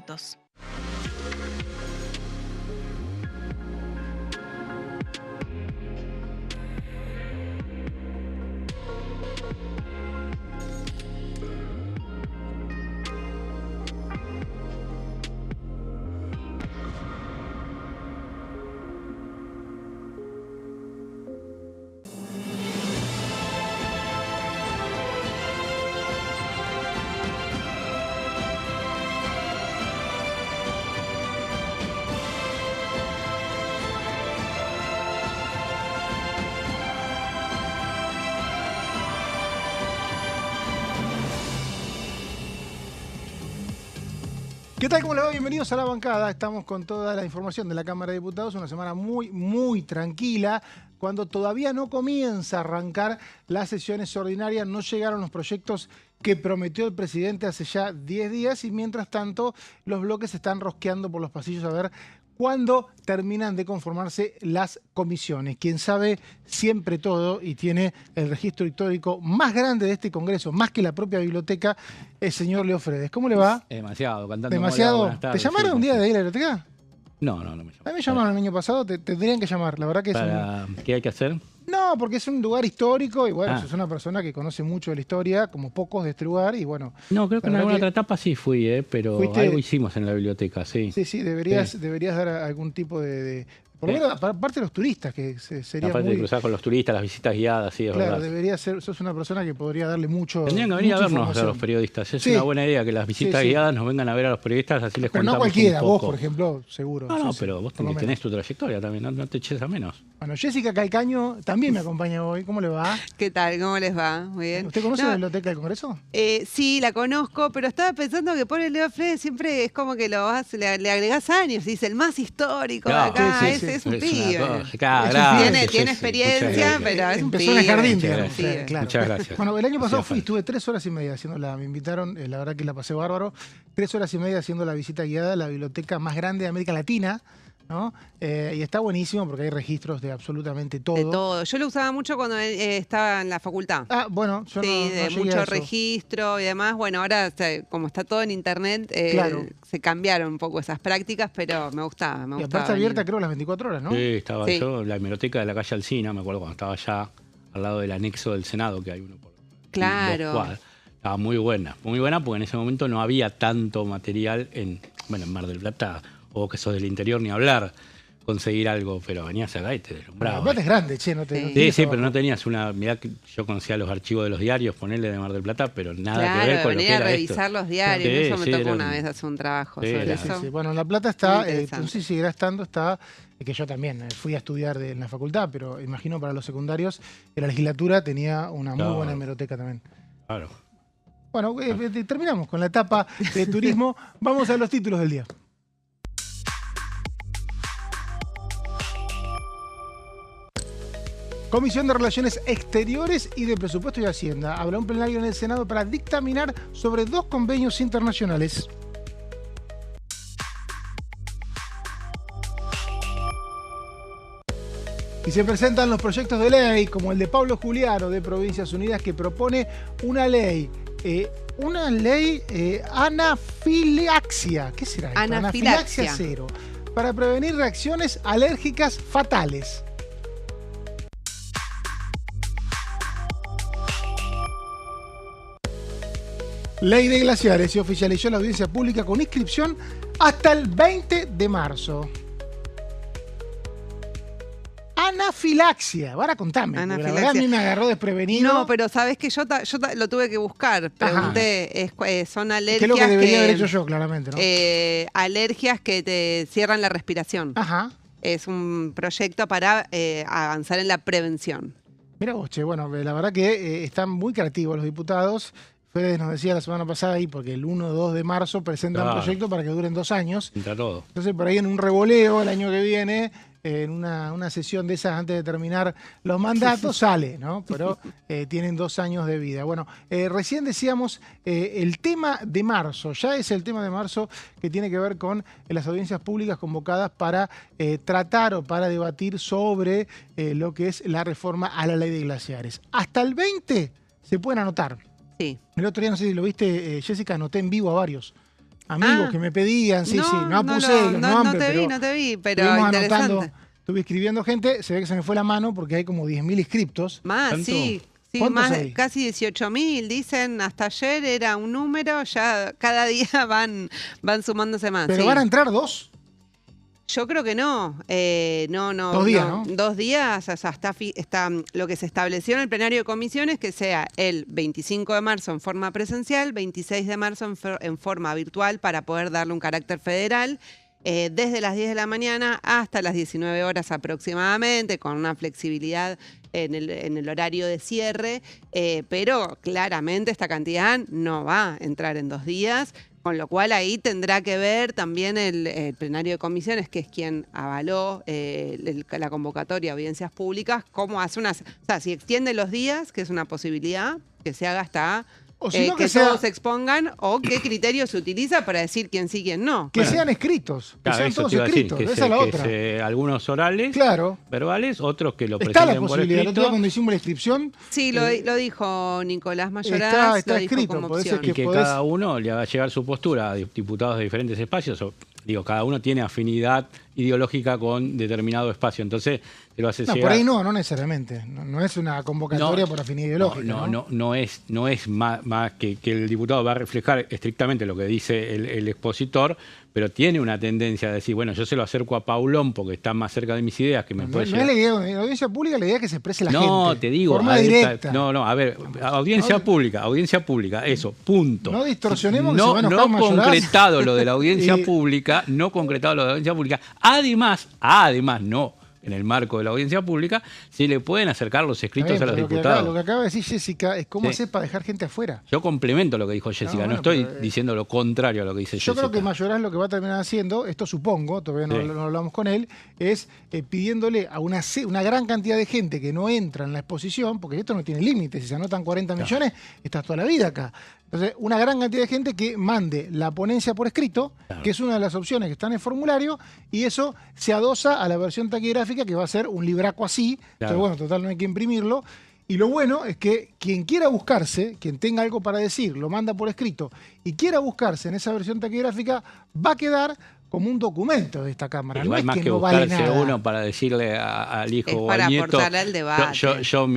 minutos. ¿Qué tal? ¿Cómo le va? Bienvenidos a La Bancada. Estamos con toda la información de la Cámara de Diputados. Una semana muy tranquila. Cuando todavía no comienza a arrancar las sesiones ordinarias, no llegaron los proyectos que prometió el presidente hace ya 10 días y mientras tanto los bloques se están rosqueando por los pasillos a ver cuándo terminan de conformarse las comisiones. Quien sabe siempre todo y tiene el registro histórico más grande de este Congreso, más que la propia biblioteca, el señor Leo Fredes. ¿Cómo le va? Demasiado, cantando. ¿Demasiado? Buenas tardes, ¿Te llamaron un día de ahí a la biblioteca? No me llamaron. A mí me llamaron el año pasado, te tendrían que llamar. La verdad que es ¿Qué hay que hacer? No, porque es un lugar histórico y bueno, sos Ah. una persona que conoce mucho de la historia, como pocos de este lugar y bueno. No, creo que la en verdad alguna que- otra etapa sí fui, pero ¿Fuiste? algo hicimos en la biblioteca, sí. Sí, deberías dar algún tipo por lo Sí. menos aparte de los turistas, que sería Aparte muy... de cruzar con los turistas, las visitas guiadas, sí, es Claro, verdad. debería ser, sos una persona que podría darle mucho. Tendrían que venir a mucha vernos a información. los periodistas. Es Sí. una buena idea que las visitas Sí. guiadas nos vengan a ver a los periodistas, así les Pero no contamos cualquiera, un vos poco. por ejemplo, seguro. No, Sí, pero vos por lo menos. tenés tu trayectoria también, no te eches a menos. Bueno, Jessica Calcaño también me acompaña hoy. ¿Cómo le va? ¿Qué tal? ¿Cómo les va? Muy bien. ¿Usted conoce No, la biblioteca del Congreso? sí, la conozco, pero estaba pensando que por el Leo Fredes siempre es como que le agregás años. Dice el más histórico de Claro, acá. sí, Es un Es pibe. una cosa. Claro, Es un gracias, Tiene Jessy, muchas experiencia, gracias. pero es un Empezó pibe. en el jardín, Muchas digamos. gracias. Sí. Claro. Muchas gracias. Bueno, el año pasado Hacía falta. estuve 3 horas y media haciéndola, me invitaron, la verdad que la pasé bárbaro, 3 horas y media haciendo la visita guiada a la biblioteca más grande de América Latina, ¿no? Y está buenísimo porque hay registros de absolutamente todo. De todo. Yo lo usaba mucho cuando estaba en la facultad. Ah, bueno, yo Sí, no de llegué a mucho eso. registro y demás. Bueno, ahora como está todo en internet, Claro. se cambiaron un poco esas prácticas, pero me gustaba. Y aparte está abierta creo las 24 horas, ¿no? Sí, estaba Sí. yo en la biblioteca de la calle Alsina, me acuerdo cuando estaba allá al lado del anexo del Senado, que hay uno por Claro. 2 cuadras. Estaba muy buena porque en ese momento no había tanto material en Mar del Plata, o que sos del interior ni hablar, conseguir algo, pero venías acá y te La deslumbraba. plata es grande, che, no te. Sí. no Sí, tiene sí, trabajo. pero no tenías mirá que yo conocía los archivos de los diarios, ponerle de Mar del Plata, pero nada que ver Claro, con lo venir que a era revisar esto. los diarios. Sí, Eso me sí, tocó era una un- vez hacer un trabajo Sí, sobre era- Sí, eso. sí. Bueno, en La Plata está, Muy interesante. no sé si seguirá estando, está, que yo también fui a estudiar en la facultad, pero imagino para los secundarios, en la legislatura tenía una muy Claro. buena hemeroteca también. Claro. Bueno, terminamos con la etapa de turismo. Vamos a los títulos del día. Comisión de Relaciones Exteriores y de Presupuesto y Hacienda. Habrá un plenario en el Senado para dictaminar sobre 2 convenios internacionales. Y se presentan los proyectos de ley, como el de Pablo Juliano de Provincias Unidas, que propone una ley anafilaxia. ¿Qué será esto? Anafilaxia. Cero, para prevenir reacciones alérgicas fatales. Ley de glaciares. Se oficializó la audiencia pública con inscripción hasta el 20 de marzo. Anafilaxia. Ahora contame. Porque la verdad a Anafilaxia. mí me agarró desprevenido. No, pero sabes que yo lo tuve que buscar. Pregunté, son ¿Qué alergias es lo que debería haber hecho yo, claramente, ¿no? alergias que te cierran la respiración. Ajá. Es un proyecto para avanzar en la prevención. Mira vos, che, bueno, la verdad que están muy creativos los diputados. Fede nos decía la semana pasada ahí, porque el 1 o 2 de marzo presentan un Claro. proyecto para que duren 2 años. Entra todo. Entonces, por ahí en un revoleo el año que viene, en una sesión de esas antes de terminar los mandatos, sale, ¿no? Pero tienen 2 años de vida. Bueno, recién decíamos el tema de marzo, ya es el tema de marzo que tiene que ver con las audiencias públicas convocadas para tratar o para debatir sobre lo que es la reforma a la ley de glaciares. Hasta el 20 se pueden anotar. Sí. El otro día, no sé si lo viste, Jessica, anoté en vivo a varios. amigos que me pedían, sí, no apuse los no nombres, no te vi, pero estuvimos interesante. anotando, estuve escribiendo gente, se ve que se me fue la mano porque hay como 10.000 inscriptos. Más, ¿Tanto? sí. Sí, ¿Cuántos más, hay? casi 18.000, dicen, hasta ayer era un número, ya cada día van sumándose más. Pero sí. van a entrar 2. Yo creo que no. No. 2 días, ¿no? 2 días, o sea, está lo que se estableció en el plenario de comisiones, que sea el 25 de marzo en forma presencial, 26 de marzo en forma virtual para poder darle un carácter federal. Desde las 10 de la mañana hasta las 19 horas aproximadamente, con una flexibilidad en el horario de cierre, pero claramente esta cantidad no va a entrar en 2 días, con lo cual ahí tendrá que ver también el plenario de comisiones, que es quien avaló la convocatoria a audiencias públicas, cómo hace o sea, si extiende los días, que es una posibilidad, que se haga hasta... O si no, que sea, todos se expongan, o qué criterio se utiliza para decir quién sí, quién no. que sean escritos, que Claro, sean eso todos te iba a decir, escritos, que esa es la otra. algunos orales, Claro. verbales, otros que lo Está presenten la por posibilidad, el otro día escrito. cuando hicimos la inscripción, Sí, lo dijo Nicolás Mayoraz, está lo dijo escrito, como podés opción. Y que podés- cada uno le haga llegar su postura a diputados de diferentes espacios. Digo, cada uno tiene afinidad ideológica con determinado espacio. Entonces, te lo hace no, llegar. por ahí no necesariamente. No es una convocatoria por afinidad ideológica. No es más que el diputado va a reflejar estrictamente lo que dice el expositor, pero tiene una tendencia a decir, bueno, yo se lo acerco a Paulón porque está más cerca de mis ideas, que me No puede es llegar. la idea, en la audiencia pública la idea es que se exprese la gente. No, te digo, forma a ver, directa. a ver, audiencia pública, eso, punto. No distorsionemos que se No, va a enojar Mayoraz. concretado lo de la audiencia Y- pública, Además, no en el marco de la audiencia pública, se le pueden acercar los escritos Está bien, a los pero diputados. lo que acaba de decir Jessica es cómo Sí. hacer para dejar gente afuera. Yo complemento lo que dijo Jessica, no bueno, estoy pero, diciendo lo contrario a lo que dice Yo Jessica. creo que Mayoraz lo que va a terminar haciendo, esto supongo, todavía Sí. no hablamos con él, es pidiéndole a una gran cantidad de gente que no entra en la exposición, porque esto no tiene límite, si se anotan 40 millones, estás toda la vida acá. Entonces, una gran cantidad de gente que mande la ponencia por escrito, Claro. que es una de las opciones que están en el formulario, y eso se adosa a la versión taquigráfica, que va a ser un libraco así. Claro. Entonces, bueno, total, no hay que imprimirlo. Y lo bueno es que quien quiera buscarse, quien tenga algo para decir, lo manda por escrito y quiera buscarse en esa versión taquigráfica, va a quedar como un documento de esta Cámara. Igual no es más que, que no vale buscarse nada. uno para decirle al hijo Es o para al nieto. aportar al debate. Yo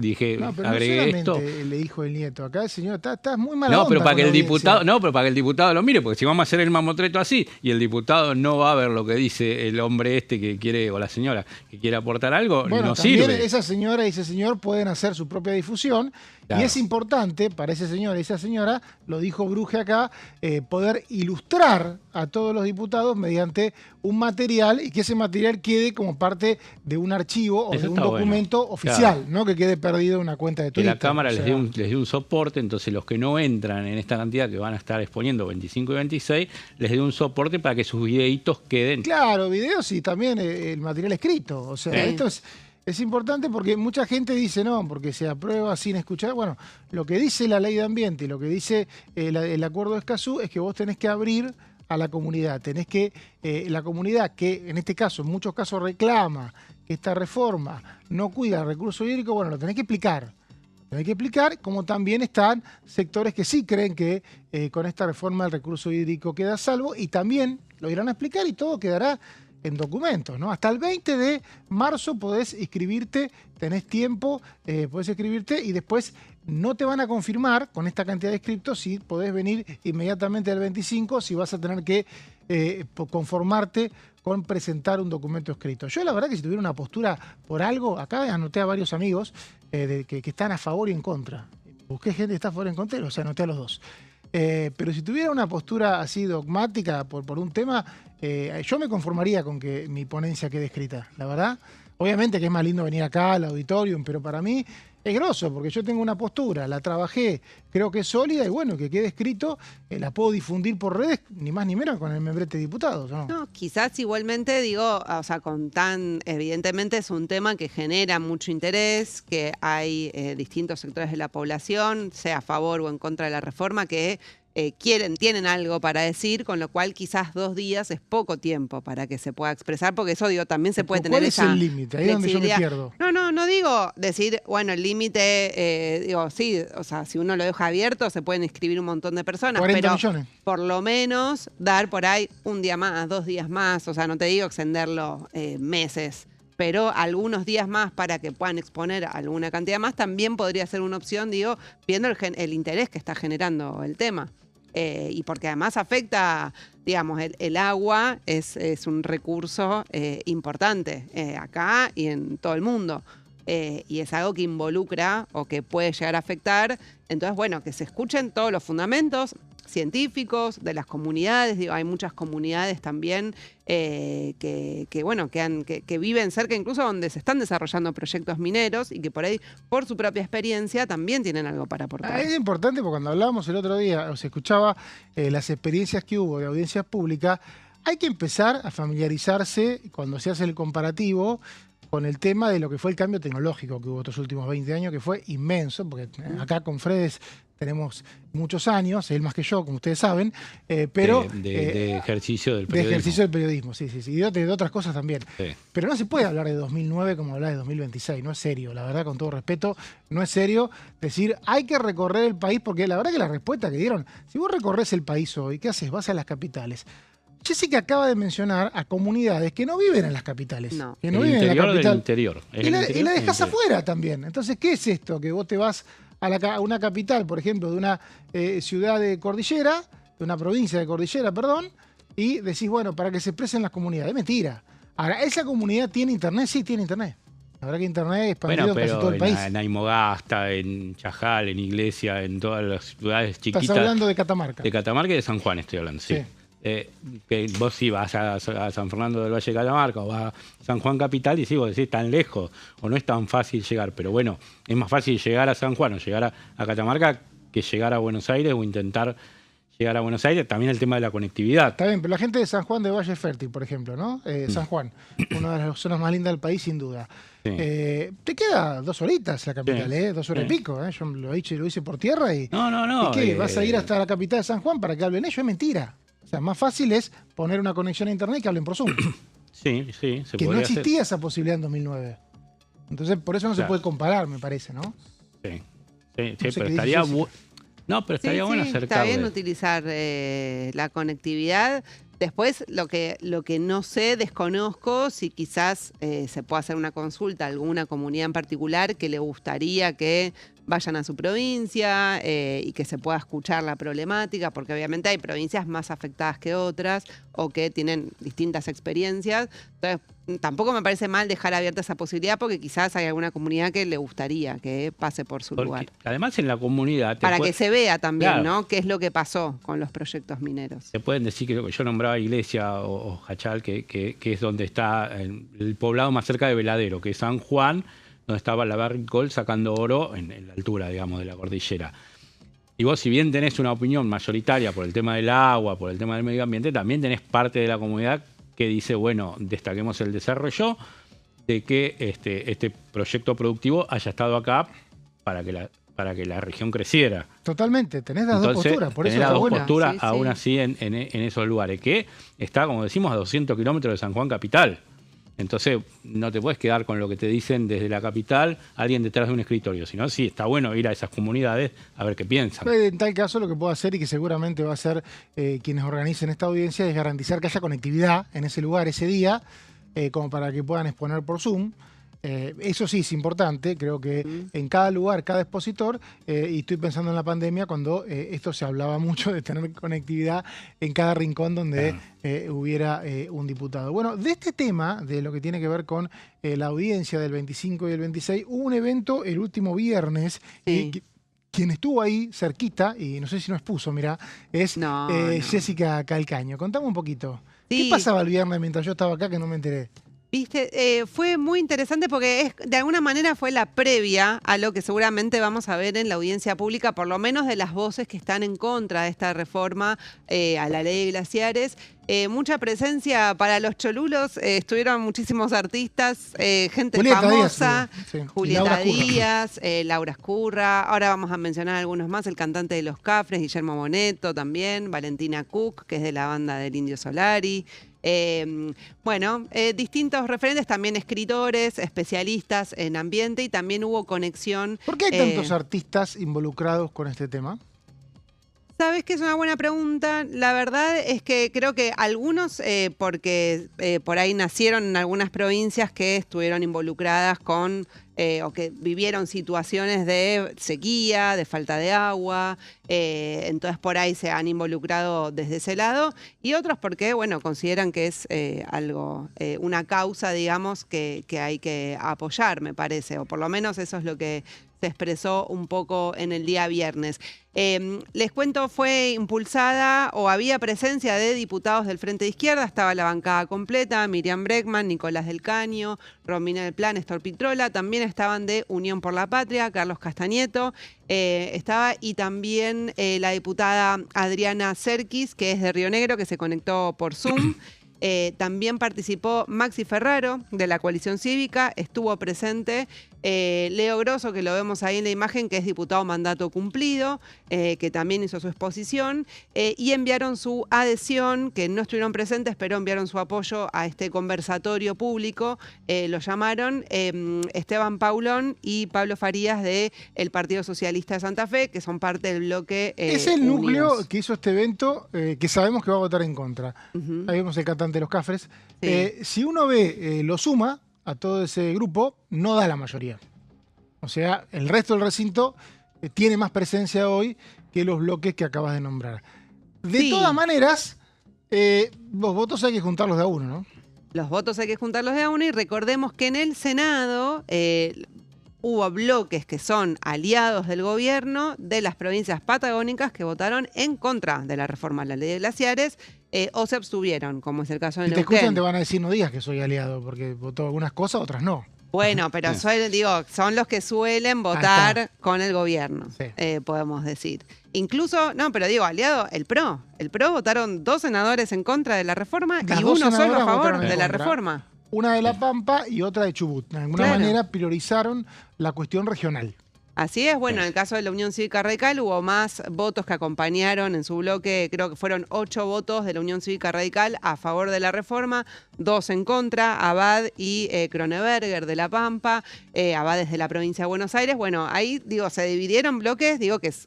dije, No, pero agregué no esto. solamente el hijo del nieto. Acá el señor está muy mal. No, pero para que el diputado lo mire, porque si vamos a hacer el mamotreto así y el diputado no va a ver lo que dice el hombre este que quiere, o la señora que quiere aportar algo, Bueno, no también sirve. esa señora y ese señor pueden hacer su propia difusión. Claro. Y es importante para ese señor y esa señora, lo dijo Bruje acá, poder ilustrar a todos los diputados mediante un material y que ese material quede como parte de un archivo o Eso de un está bueno. documento oficial, no que quede perdido en una cuenta de Que Twitter. la Cámara O sea, les dé un soporte, entonces los que no entran en esta cantidad que van a estar exponiendo 25 y 26, les dé un soporte para que sus videitos queden. Claro, videos y también el material escrito. O sea, Sí. esto es importante porque mucha gente dice no, porque se aprueba sin escuchar. Bueno, lo que dice la ley de ambiente y lo que dice el acuerdo de Escazú es que vos tenés que abrir a la comunidad. Tenés que, la comunidad que en este caso, en muchos casos reclama que esta reforma no cuida el recurso hídrico, bueno, lo tenés que explicar. Tenés que explicar, como también están sectores que sí creen que con esta reforma el recurso hídrico queda a salvo y también lo irán a explicar y todo quedará en documentos, ¿no? Hasta el 20 de marzo podés inscribirte, tenés tiempo, podés inscribirte y después no te van a confirmar con esta cantidad de inscriptos si podés venir inmediatamente al 25, si vas a tener que conformarte con presentar un documento escrito. Yo la verdad que si tuviera una postura por algo, acá anoté a varios amigos que están a favor y en contra. Busqué gente que está a favor y en contra, o sea, anoté a los dos. Pero si tuviera una postura así dogmática por un tema, yo me conformaría con que mi ponencia quede escrita, la verdad. Obviamente que es más lindo venir acá al auditorium, pero para mí es grosso, porque yo tengo una postura, la trabajé, creo que es sólida y bueno, que quede escrito, la puedo difundir por redes, ni más ni menos con el membrete de diputados, ¿no? No, quizás igualmente digo, o sea, evidentemente es un tema que genera mucho interés, que hay distintos sectores de la población, sea a favor o en contra de la reforma, que tienen algo para decir, con lo cual quizás 2 días es poco tiempo para que se pueda expresar, porque eso digo, también se puede tener esa ¿Cuál es el límite? Ahí es donde yo me pierdo. No digo decir, bueno, el límite, digo, sí, o sea, si uno lo deja abierto, se pueden inscribir un montón de personas, 40 pero millones. por lo menos dar por ahí 1 día más, 2 días más, o sea, no te digo extenderlo meses, pero algunos días más para que puedan exponer alguna cantidad más, también podría ser una opción, digo, viendo el interés que está generando el tema. Y porque además afecta, digamos, el agua es un recurso importante acá y en todo el mundo. Y es algo que involucra o que puede llegar a afectar. Entonces, bueno, que se escuchen todos los fundamentos científicos de las comunidades. Digo, hay muchas comunidades también que viven cerca, incluso donde se están desarrollando proyectos mineros y que por ahí, por su propia experiencia, también tienen algo para aportar. Es importante porque cuando hablábamos el otro día, o se escuchaba las experiencias que hubo de audiencias públicas, hay que empezar a familiarizarse cuando se hace el comparativo con el tema de lo que fue el cambio tecnológico que hubo estos últimos 20 años, que fue inmenso, porque acá con Fredes tenemos muchos años, él más que yo, como ustedes saben, pero... De ejercicio del periodismo. De ejercicio del periodismo, sí. Y de otras cosas también. Sí. Pero no se puede hablar de 2009 como hablar de 2026, no es serio, la verdad, con todo respeto, no es serio decir, hay que recorrer el país, porque la verdad que la respuesta que dieron, si vos recorres el país hoy, ¿qué haces? Vas a las capitales. Jessica acaba de mencionar a comunidades que no viven en las capitales. No. Que no viven en la capital. Del interior. Y la dejás afuera también. Entonces, ¿qué es esto? Que vos te vas a una capital, por ejemplo, de una ciudad de cordillera, de una provincia de cordillera, perdón, y decís, bueno, para que se expresen las comunidades. Es mentira. Ahora, ¿esa comunidad tiene internet? Sí, tiene internet. La verdad que internet es expandido casi todo el país. En Aymogasta, en Chajal, en Iglesia, en todas las ciudades chiquitas. Estás hablando de Catamarca. De Catamarca y de San Juan estoy hablando, sí. Que vos sí vas a San Fernando del Valle de Catamarca o vas a San Juan Capital y sí, vos decís tan lejos o no es tan fácil llegar, pero bueno, es más fácil llegar a San Juan o llegar a Catamarca que llegar a Buenos Aires o intentar llegar a Buenos Aires. También el tema de la conectividad. Está bien, pero la gente de San Juan de Valle Fértil, por ejemplo, ¿no? San Juan, una de las zonas más lindas del país, sin duda. Sí. Te queda 2 horitas la capital, sí. 2 horas y pico. Yo lo hice por tierra y... No. ¿Y qué? ¿Vas a ir hasta la capital de San Juan para que hablen ellos? Es mentira. O sea, más fácil es poner una conexión a internet y que hablen por Zoom. Sí, se que no existía esa posibilidad en 2009. Entonces, por eso no se puede comparar, me parece, ¿no? Sí, pero estaría bueno. No, pero estaría bueno acercarle. Está bien utilizar la conectividad. Después, lo que no sé, desconozco, si quizás se puede hacer una consulta a alguna comunidad en particular que le gustaría que vayan a su provincia y que se pueda escuchar la problemática, porque obviamente hay provincias más afectadas que otras o que tienen distintas experiencias. Entonces, tampoco me parece mal dejar abierta esa posibilidad porque quizás hay alguna comunidad que le gustaría que pase por su lugar. Además, en la comunidad... Para que se vea también, claro, ¿no? Qué es lo que pasó con los proyectos mineros. Se pueden decir que yo nombraba Iglesia o Jachal, que es donde está el poblado más cerca de Veladero, que es San Juan, donde estaba la Barrick Gold sacando oro en la altura, digamos, de la cordillera. Y vos, si bien tenés una opinión mayoritaria por el tema del agua, por el tema del medio ambiente, también tenés parte de la comunidad que dice, bueno, destaquemos el desarrollo de que este proyecto productivo haya estado acá para que la región creciera. Totalmente, tenés las dos posturas, por eso tenés las dos buena. posturas aún así en esos lugares, que está, como decimos, a 200 kilómetros de San Juan capital. Entonces, no te puedes quedar con lo que te dicen desde la capital, alguien detrás de un escritorio. Sino, sí, está bueno ir a esas comunidades a ver qué piensan. En tal caso, lo que puedo hacer, y que seguramente va a hacer quienes organicen esta audiencia, es garantizar que haya conectividad en ese lugar, ese día, como para que puedan exponer por Zoom. Eso sí es importante, creo que en cada lugar, cada expositor, y estoy pensando en la pandemia cuando esto se hablaba mucho de tener conectividad en cada rincón donde hubiera un diputado. Bueno, de este tema, de lo que tiene que ver con la audiencia del 25 y el 26, hubo un evento el último viernes y quien estuvo ahí cerquita, y no sé si nos puso, mirá, es Jessica Calcaño. Contame un poquito. Sí. ¿Qué pasaba el viernes mientras yo estaba acá que no me enteré? Viste, fue muy interesante porque de alguna manera fue la previa a lo que seguramente vamos a ver en la audiencia pública, por lo menos de las voces que están en contra de esta reforma a la ley de glaciares. Mucha presencia para los Cholulos, estuvieron muchísimos artistas, gente Julieta famosa, Díaz, sí. Julieta Díaz, Laura Escurra, ahora vamos a mencionar algunos más, el cantante de Los Cafres, Guillermo Bonetto también, Valentina Cook, que es de la banda del Indio Solari. Distintos referentes, también escritores, especialistas en ambiente, y también hubo conexión. ¿Por qué hay tantos artistas involucrados con este tema? Sabes que es una buena pregunta. La verdad es que creo que algunos, porque por ahí nacieron en algunas provincias que estuvieron involucradas con o que vivieron situaciones de sequía, de falta de agua, entonces por ahí se han involucrado desde ese lado, y otros porque, bueno, consideran que es algo, una causa, digamos, que hay que apoyar, me parece, o por lo menos eso es lo que se expresó un poco en el día viernes. Les cuento, fue impulsada o había presencia de diputados del Frente de Izquierda, estaba la bancada completa, Miriam Bregman, Nicolás del Caño, Romina del Plan, Néstor Pitrola, también estaban de Unión por la Patria, Carlos Castañeto, estaba, y también la diputada Adriana Serkis, que es de Río Negro, que se conectó por Zoom. También participó Maxi Ferraro, de la Coalición Cívica, estuvo presente Leo Grosso, que lo vemos ahí en la imagen, que es diputado mandato cumplido, que también hizo su exposición, y enviaron su adhesión, que no estuvieron presentes, pero enviaron su apoyo a este conversatorio público. Lo llamaron Esteban Paulón y Pablo Farías del Partido Socialista de Santa Fe, que son parte del bloque Es el Unidos. núcleo que hizo este evento, que sabemos que va a votar en contra. Ahí vemos el cantante de Los Cafres. Sí. Si uno ve, lo suma a todo ese grupo, no da la mayoría. O sea, el resto del recinto tiene más presencia hoy que los bloques que acabas de nombrar. De todas maneras, los votos hay que juntarlos de a uno, ¿no? Los votos hay que juntarlos de a uno, y recordemos que en el Senado hubo bloques que son aliados del gobierno de las provincias patagónicas que votaron en contra de la reforma a la ley de glaciares, o se abstuvieron, como es el caso de Si te Neuquén. escuchan te van a decir no digas que soy aliado, porque votó algunas cosas, otras no. Bueno, pero son los que suelen votar con el gobierno, podemos decir. Incluso, no, pero aliado, el PRO. El PRO votaron 2 senadores en contra de la reforma Las y dos uno solo a senadoras favor votaron en de la contra. reforma. Una de La Pampa y otra de Chubut. De alguna manera priorizaron la cuestión regional. Así es, bueno, en el caso de la Unión Cívica Radical hubo más votos que acompañaron en su bloque, creo que fueron 8 votos de la Unión Cívica Radical a favor de la reforma, 2 en contra, Abad y Kroneberger de La Pampa, Abad es de la provincia de Buenos Aires. Bueno, ahí, se dividieron bloques,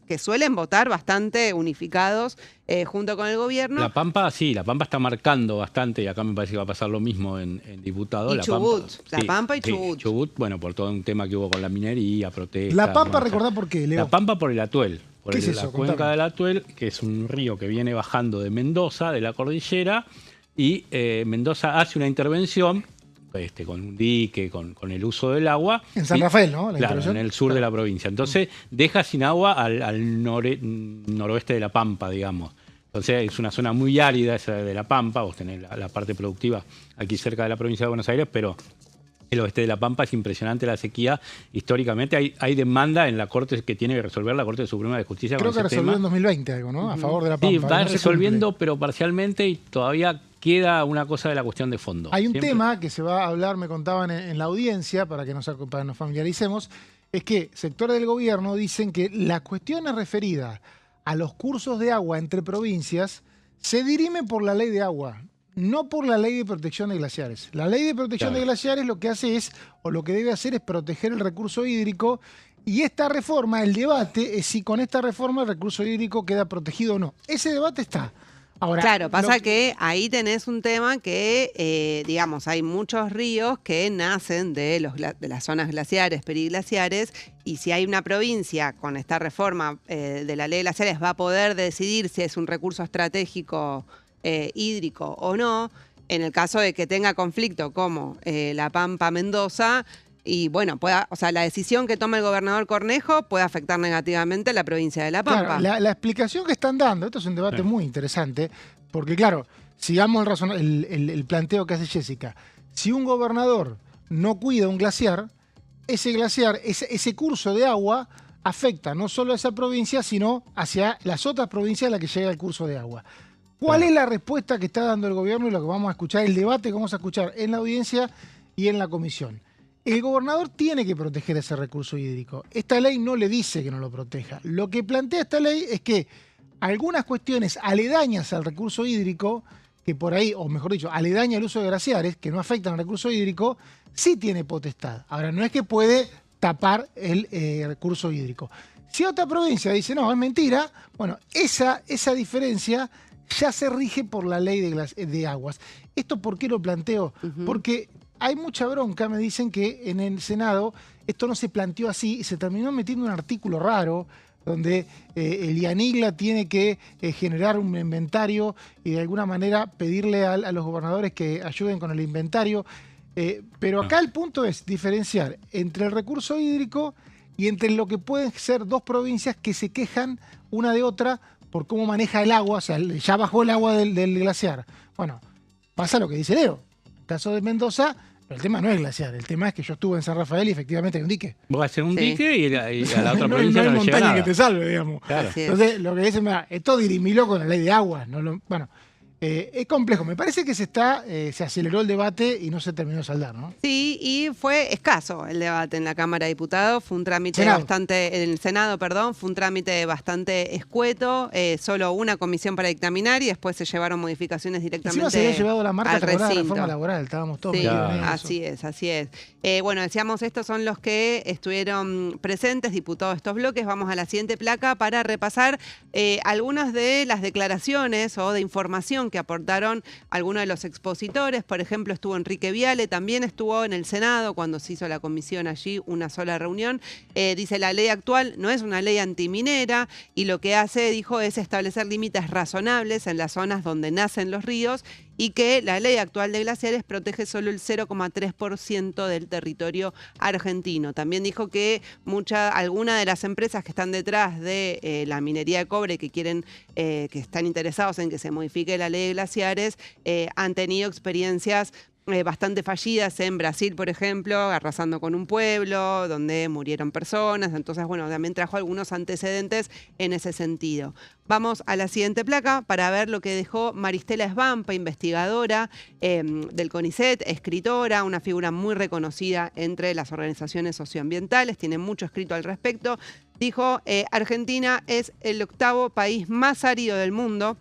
que suelen votar bastante unificados junto con el gobierno. La Pampa, sí, La Pampa está marcando bastante, y acá me parece que va a pasar lo mismo en diputados. Y Chubut, La Pampa y Chubut. Chubut, bueno, por todo un tema que hubo con la minería, protestas. La Pampa, recordá por qué, Leo. La Pampa por el Atuel. Por ¿Qué es la eso? cuenca Contame. del Atuel, que es un río que viene bajando de Mendoza, de la cordillera, y Mendoza hace una intervención con un dique, con el uso del agua. En San Rafael, ¿no? La Claro, intervención. en el sur de la provincia. Entonces, deja sin agua al noroeste de La Pampa, digamos. Entonces, es una zona muy árida esa de La Pampa. Vos tenés la parte productiva aquí cerca de la provincia de Buenos Aires, pero el oeste de La Pampa es impresionante la sequía. Históricamente hay demanda en la Corte que tiene que resolver la Corte Suprema de Justicia. Creo con que ese resolvió tema. en 2020 algo, ¿no? A favor de La Pampa. Sí, va No se resolviendo, cumple. pero parcialmente, y todavía queda una cosa de la cuestión de fondo. Hay un Siempre- tema que se va a hablar, me contaban en la audiencia, para que nos familiaricemos, es que sectores del gobierno dicen que las cuestiones referidas a los cursos de agua entre provincias se dirimen por la ley de agua, no por la ley de protección de glaciares. La ley de protección de glaciares lo que hace es, o lo que debe hacer es proteger el recurso hídrico, y esta reforma, el debate es si con esta reforma el recurso hídrico queda protegido o no. Ese debate está. Ahora, Claro, pasa que ahí tenés un tema que, hay muchos ríos que nacen de las zonas glaciares, periglaciares, y si hay una provincia con esta reforma de la ley de glaciares va a poder decidir si es un recurso estratégico hídrico o no, en el caso de que tenga conflicto como La Pampa, Mendoza, y bueno, la decisión que toma el gobernador Cornejo puede afectar negativamente a la provincia de La Pampa. Claro, la explicación que están dando, esto es un debate muy interesante, porque claro, sigamos el planteo que hace Jessica. Si un gobernador no cuida un glaciar, ese curso de agua afecta no solo a esa provincia, sino hacia las otras provincias a las que llega el curso de agua. ¿Cuál es la respuesta que está dando el gobierno y lo que vamos a escuchar, el debate que vamos a escuchar en la audiencia y en la comisión? El gobernador tiene que proteger ese recurso hídrico. Esta ley no le dice que no lo proteja. Lo que plantea esta ley es que algunas cuestiones aledañas al recurso hídrico, que por ahí, o mejor dicho, aledaña al uso de glaciares, que no afectan al recurso hídrico, sí tiene potestad. Ahora, no es que puede tapar el recurso hídrico. Si otra provincia dice, no, es mentira, bueno, esa diferencia ya se rige por la ley de aguas. ¿Esto por qué lo planteo? Porque hay mucha bronca, me dicen que en el Senado esto no se planteó así y se terminó metiendo un artículo raro donde el IANIGLA tiene que generar un inventario y de alguna manera pedirle a los gobernadores que ayuden con el inventario. Pero acá el punto es diferenciar entre el recurso hídrico y entre lo que pueden ser dos provincias que se quejan una de otra por cómo maneja el agua, o sea, ya bajó el agua del glaciar. Bueno, pasa lo que dice Leo. En el caso de Mendoza, pero el tema no es glaciar, el tema es que yo estuve en San Rafael y efectivamente hay un dique. Vos haces un dique y a la otra provincia no hay no le llega montaña nada. que te salve, digamos. Claro. Entonces, lo que dicen, mira, esto dirimiló con la ley de aguas. Bueno, es complejo. Me parece que se aceleró el debate y no se terminó de saldar, ¿no? Sí, y fue escaso el debate en la Cámara de Diputados. Fue un trámite en el Senado, perdón, fue un trámite bastante escueto. Solo una comisión para dictaminar y después se llevaron modificaciones directamente Encima se había llevado la marca al de la recinto. reforma laboral. Estábamos todos Sí, metidos en eso. así es. Bueno, decíamos, estos son los que estuvieron presentes, diputados de estos bloques. Vamos a la siguiente placa para repasar algunas de las declaraciones o de información que aportaron algunos de los expositores. Por ejemplo, estuvo Enrique Viale, también estuvo en el Senado cuando se hizo la comisión allí, una sola reunión. Dice, la ley actual no es una ley antiminera y lo que hace, dijo, es establecer límites razonables en las zonas donde nacen los ríos y que la ley actual de glaciares protege solo el 0,3% del territorio argentino. También dijo que algunas de las empresas que están detrás de la minería de cobre que están interesados en que se modifique la ley de glaciares, han tenido experiencias bastante fallidas en Brasil, por ejemplo, arrasando con un pueblo donde murieron personas. Entonces, bueno, también trajo algunos antecedentes en ese sentido. Vamos a la siguiente placa para ver lo que dejó Maristela Svampa, investigadora del CONICET, escritora, una figura muy reconocida entre las organizaciones socioambientales, tiene mucho escrito al respecto. Dijo, Argentina es el 8º país más árido del mundo,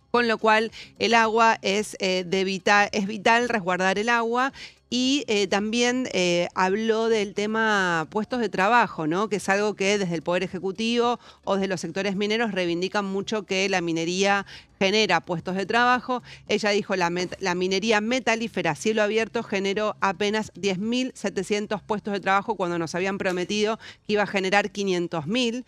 con lo cual el agua es vital resguardar el agua. Y también habló del tema puestos de trabajo, ¿no? Que es algo que desde el Poder Ejecutivo o desde los sectores mineros reivindican mucho, que la minería genera puestos de trabajo. Ella dijo, la minería metalífera a cielo abierto generó apenas 10.700 puestos de trabajo cuando nos habían prometido que iba a generar 500.000.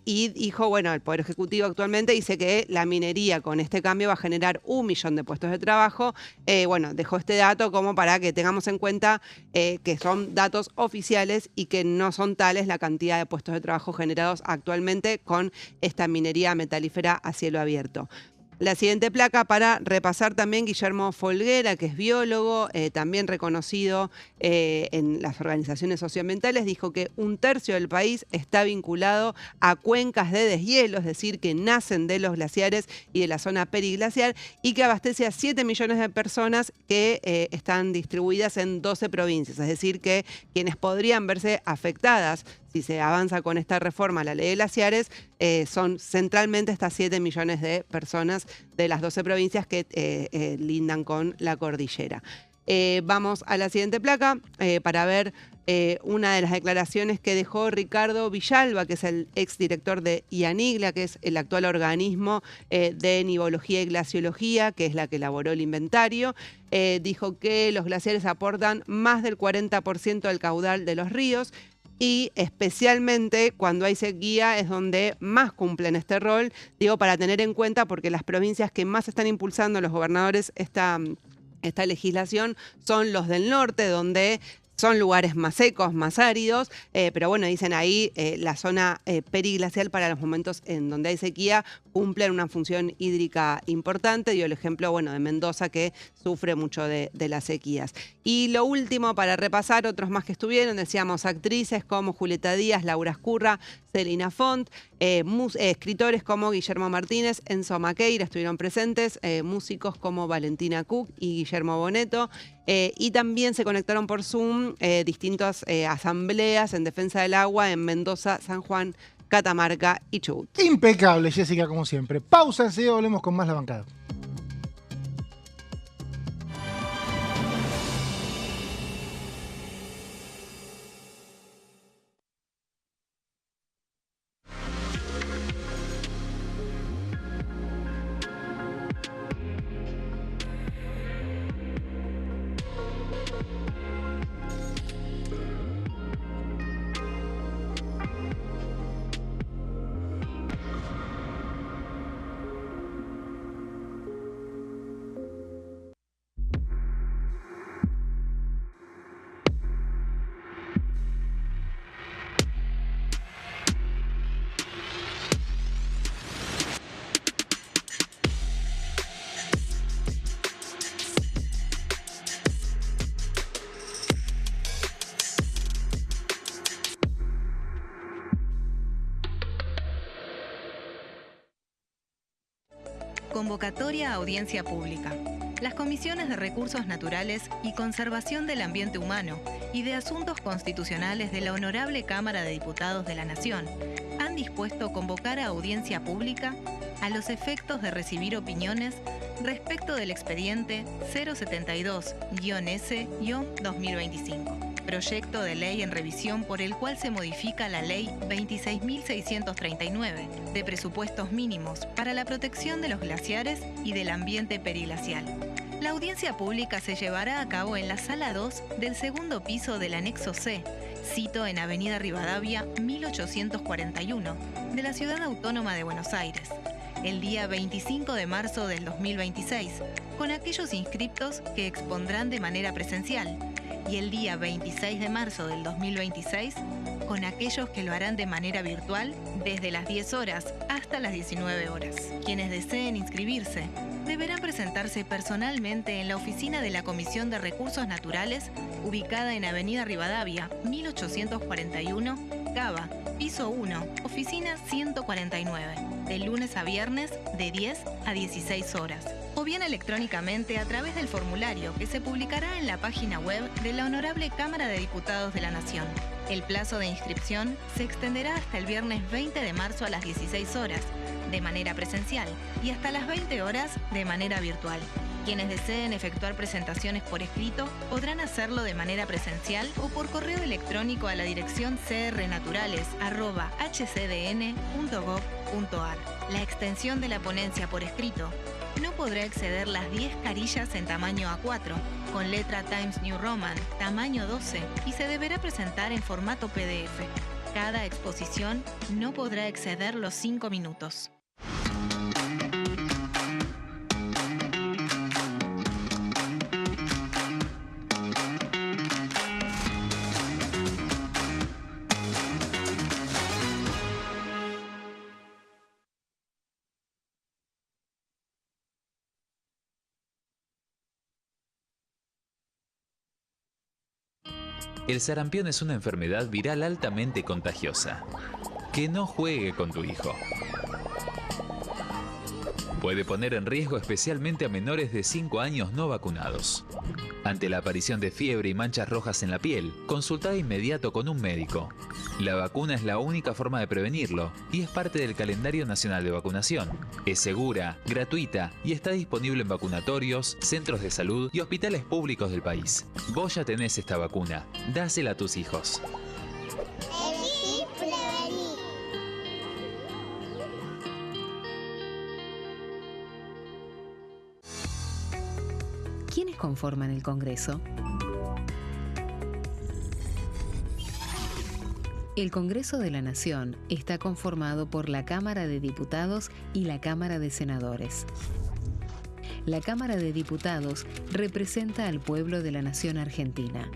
Y dijo, bueno, el Poder Ejecutivo actualmente dice que la minería con este cambio va a generar 1 millón de puestos de trabajo. Bueno, dejó este dato como para que tengamos en cuenta que son datos oficiales y que no son tales la cantidad de puestos de trabajo generados actualmente con esta minería metalífera a cielo abierto. La siguiente placa para repasar también Guillermo Folguera, que es biólogo, también reconocido en las organizaciones socioambientales, dijo que 1/3 del país está vinculado a cuencas de deshielo, es decir, que nacen de los glaciares y de la zona periglacial, y que abastece a 7 millones de personas que están distribuidas en 12 provincias, es decir, que quienes podrían verse afectadas si se avanza con esta reforma a la ley de glaciares, son centralmente estas 7 millones de personas de las 12 provincias que lindan con la cordillera. Vamos a la siguiente placa para ver una de las declaraciones que dejó Ricardo Villalba, que es el exdirector de IANIGLA, que es el actual organismo de nivología y glaciología, que es la que elaboró el inventario. Dijo que los glaciares aportan más del 40% del caudal de los ríos, y especialmente cuando hay sequía es donde más cumplen este rol, digo, para tener en cuenta, porque las provincias que más están impulsando los gobernadores esta legislación son los del norte, donde son lugares más secos, más áridos, pero bueno, dicen ahí la zona periglacial para los momentos en donde hay sequía cumplen una función hídrica importante. Dio el ejemplo, bueno, de Mendoza, que sufre mucho de las sequías. Y lo último, para repasar otros más que estuvieron, decíamos actrices como Julieta Díaz, Laura Escurra, Celina Font, escritores como Guillermo Martínez, Enzo Maqueira estuvieron presentes, músicos como Valentina Cook y Guillermo Bonetto, y también se conectaron por Zoom distintas asambleas en defensa del agua en Mendoza, San Juan, Catamarca y Chubut. Impecable, Jessica, como siempre. Pausa, enseguida volvemos con más La Bancada. Convocatoria a audiencia pública. Las comisiones de Recursos Naturales y Conservación del Ambiente Humano y de Asuntos Constitucionales de la Honorable Cámara de Diputados de la Nación han dispuesto convocar a audiencia pública a los efectos de recibir opiniones respecto del expediente 072-S-2025. Proyecto de ley en revisión por el cual se modifica la Ley 26.639 de presupuestos mínimos para la protección de los glaciares y del ambiente periglacial. La audiencia pública se llevará a cabo en la Sala 2 del segundo piso del Anexo C, sito en Avenida Rivadavia 1841, de la Ciudad Autónoma de Buenos Aires, el día 25 de marzo del 2026, con aquellos inscriptos que expondrán de manera presencial, y el día 26 de marzo del 2026 con aquellos que lo harán de manera virtual desde las 10 horas hasta las 19 horas. Quienes deseen inscribirse deberán presentarse personalmente en la oficina de la Comisión de Recursos Naturales, ubicada en Avenida Rivadavia 1841, Cava, piso 1, oficina 149, de lunes a viernes de 10 a 16 horas. O bien electrónicamente a través del formulario que se publicará en la página web de la Honorable Cámara de Diputados de la Nación. El plazo de inscripción se extenderá hasta el viernes 20 de marzo a las 16 horas, de manera presencial, y hasta las 20 horas de manera virtual. Quienes deseen efectuar presentaciones por escrito podrán hacerlo de manera presencial o por correo electrónico a la dirección crnaturales@hcdn.gov.ar. La extensión de la ponencia por escrito no podrá exceder las 10 carillas en tamaño A4, con letra Times New Roman, tamaño 12, y se deberá presentar en formato PDF. Cada exposición no podrá exceder los 5 minutos. El sarampión es una enfermedad viral altamente contagiosa. Que no juegue con tu hijo. Puede poner en riesgo especialmente a menores de 5 años no vacunados. Ante la aparición de fiebre y manchas rojas en la piel, consulta de inmediato con un médico. La vacuna es la única forma de prevenirlo y es parte del calendario nacional de vacunación. Es segura, gratuita y está disponible en vacunatorios, centros de salud y hospitales públicos del país. Vos ya tenés esta vacuna. Dásela a tus hijos. ¿Quiénes conforman el Congreso? El Congreso de la Nación está conformado por la Cámara de Diputados y la Cámara de Senadores. La Cámara de Diputados representa al pueblo de la nación argentina.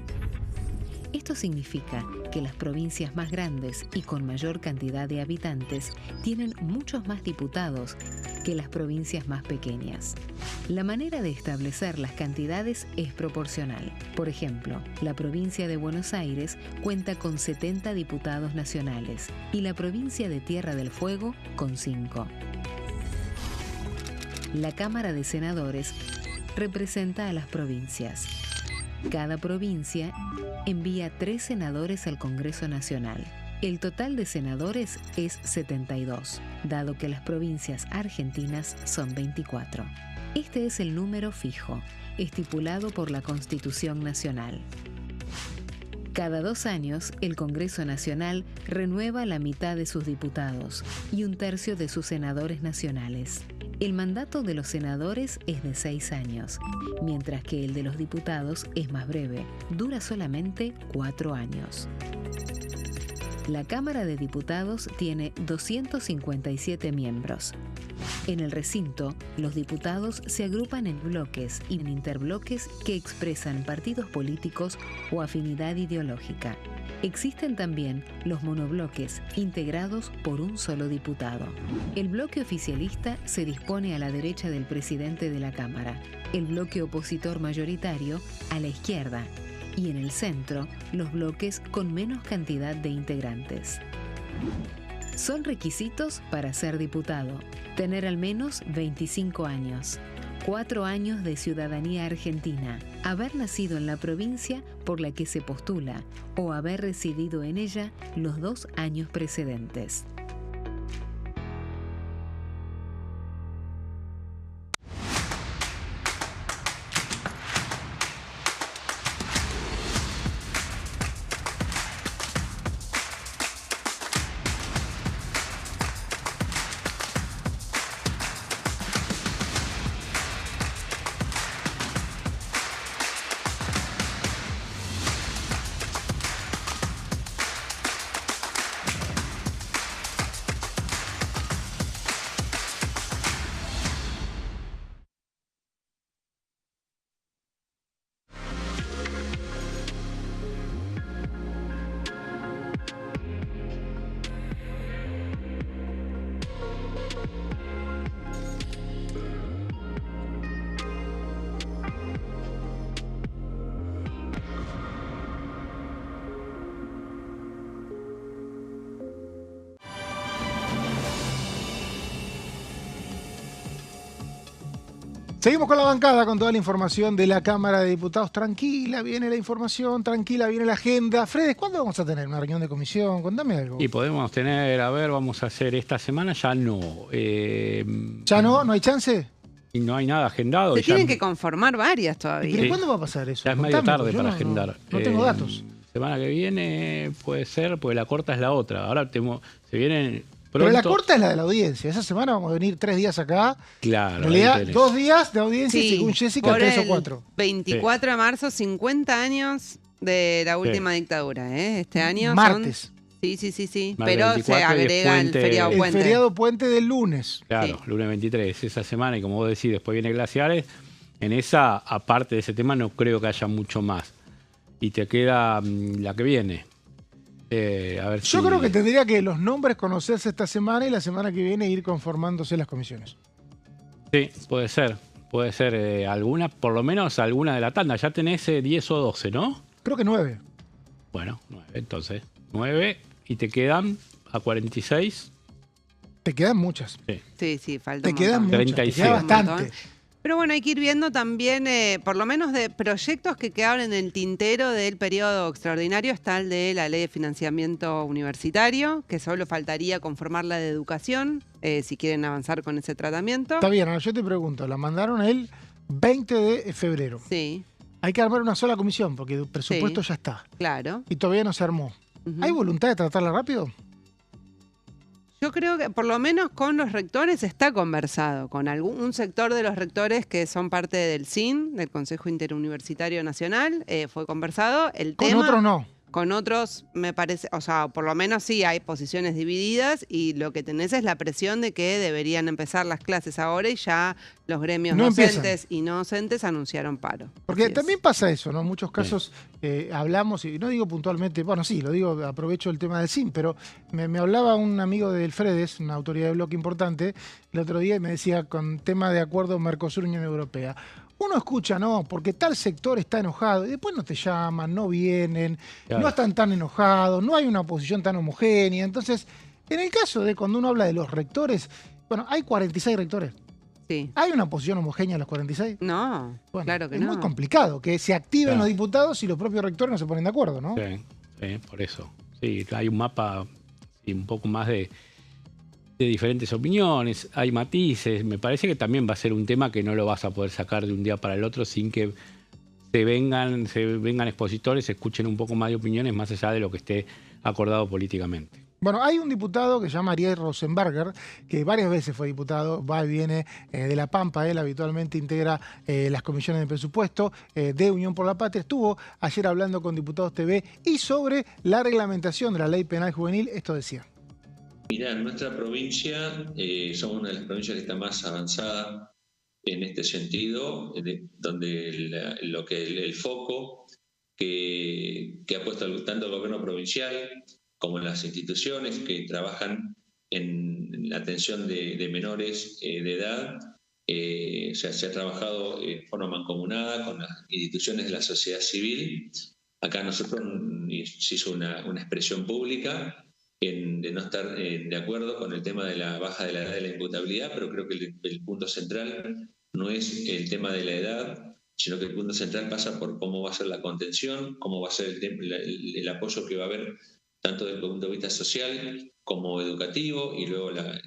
Esto significa que las provincias más grandes y con mayor cantidad de habitantes tienen muchos más diputados que las provincias más pequeñas. La manera de establecer las cantidades es proporcional. Por ejemplo, la provincia de Buenos Aires cuenta con 70 diputados nacionales y la provincia de Tierra del Fuego con 5. La Cámara de Senadores representa a las provincias. Cada provincia envía 3 senadores al Congreso Nacional. El total de senadores es 72, dado que las provincias argentinas son 24. Este es el número fijo, estipulado por la Constitución Nacional. Cada 2 años, el Congreso Nacional renueva la mitad de sus diputados y 1/3 de sus senadores nacionales. El mandato de los senadores es de 6 años, mientras que el de los diputados es más breve, dura solamente 4 años. La Cámara de Diputados tiene 257 miembros. En el recinto, los diputados se agrupan en bloques y en interbloques que expresan partidos políticos o afinidad ideológica. Existen también los monobloques, integrados por un solo diputado. El bloque oficialista se dispone a la derecha del presidente de la Cámara, el bloque opositor mayoritario a la izquierda, y en el centro, los bloques con menos cantidad de integrantes. Son requisitos para ser diputado: tener al menos 25 años, 4 años de ciudadanía argentina, haber nacido en la provincia por la que se postula o haber residido en ella los 2 años precedentes. Seguimos con la bancada, con toda la información de la Cámara de Diputados. Tranquila viene la información, tranquila viene la agenda. Fredes, ¿cuándo vamos a tener una reunión de comisión? Contame algo. Y podemos tener, vamos a hacer esta semana, ya no. ¿Ya no? ¿No hay chance? Y no hay nada agendado. Se tienen que conformar varias todavía. ¿Pero cuándo va a pasar eso? Ya es medio Contame, tarde porque para yo agendar. No tengo datos. Semana que viene puede ser, porque la corta es la otra. Ahora se vienen... Pero pronto. la corta es la de la audiencia. Esa semana vamos a venir 3 días acá. Claro. En realidad, 2 días de audiencia, Sí, según Jessica, por 3 o el 4. 24 de marzo, 50 años de la última dictadura, ¿eh? Este año Martes. Sí. Más Pero 24 se y agrega el puente. feriado El puente. feriado puente del lunes. Claro, Sí. lunes 23, esa semana, y como vos decís, después viene Glaciares. En esa, aparte de ese tema, no creo que haya mucho más. Y te queda la que viene. A ver Yo creo que tendría que los nombres conocerse esta semana y la semana que viene ir conformándose las comisiones. Sí, puede ser alguna, por lo menos alguna de la tanda. Ya tenés 10 o 12, ¿no? Creo que 9. Bueno, 9, entonces. 9 y te quedan a 46. Te quedan muchas. Sí, falta Te un quedan montón. muchas. Te 36. queda Un montón. bastante. Pero bueno, hay que ir viendo también, por lo menos de proyectos que quedaron en el tintero del periodo extraordinario. Está el de la ley de financiamiento universitario, que solo faltaría conformar la de educación, si quieren avanzar con ese tratamiento. Está bien, ahora yo te pregunto, la mandaron el 20 de febrero. Sí, Hay que armar una sola comisión porque el presupuesto ya está. claro. Y todavía no se armó. Ujú. ¿Hay voluntad de tratarla rápido? Yo creo que por lo menos con los rectores está conversado, con un sector de los rectores que son parte del CIN, del Consejo Interuniversitario Nacional, fue conversado. El Con tema, otros no. Con otros me parece, o sea, por lo menos sí hay posiciones divididas y lo que tenés es la presión de que deberían empezar las clases ahora y ya Los gremios No docentes y no docentes anunciaron paro. Porque Así es. también pasa eso, ¿no? En muchos casos hablamos, y no digo puntualmente, bueno, sí, lo digo, aprovecho el tema del SIM, pero me hablaba un amigo del Fredes, una autoridad de bloque importante, el otro día y me decía, con tema de acuerdo Mercosur-Unión Europea, uno escucha, no, porque tal sector está enojado, y después no te llaman, no vienen, Claro. no están tan enojados, no hay una posición tan homogénea. Entonces, en el caso de cuando uno habla de los rectores, bueno, hay 46 rectores. Sí. ¿Hay una posición homogénea en los 46? No, Bueno, claro que es no. muy complicado que se activen Claro. los diputados y los propios rectores no se ponen de acuerdo, ¿no? Sí, por eso. Sí, hay un mapa y un poco más de diferentes opiniones, hay matices. Me parece que también va a ser un tema que no lo vas a poder sacar de un día para el otro sin que se vengan expositores, escuchen un poco más de opiniones más allá de lo que esté acordado políticamente. Bueno, hay un diputado que se llama Ariel Rosenberger, que varias veces fue diputado, va y viene de La Pampa. Él habitualmente integra las comisiones de presupuesto de Unión por la Patria. Estuvo ayer hablando con Diputados TV y sobre la reglamentación de la ley penal juvenil. Esto decía. Mirá, en nuestra provincia somos una de las provincias que está más avanzada en este sentido, donde el foco que ha puesto tanto el gobierno provincial como las instituciones que trabajan en la atención de menores de edad, o sea, se ha trabajado de forma mancomunada con las instituciones de la sociedad civil. Acá nosotros se hizo una expresión pública de no estar de acuerdo con el tema de la baja de la edad de la imputabilidad, pero creo que el punto central no es el tema de la edad, sino que el punto central pasa por cómo va a ser la contención, cómo va a ser el apoyo que va a haber tanto desde el punto de vista social como educativo, y luego la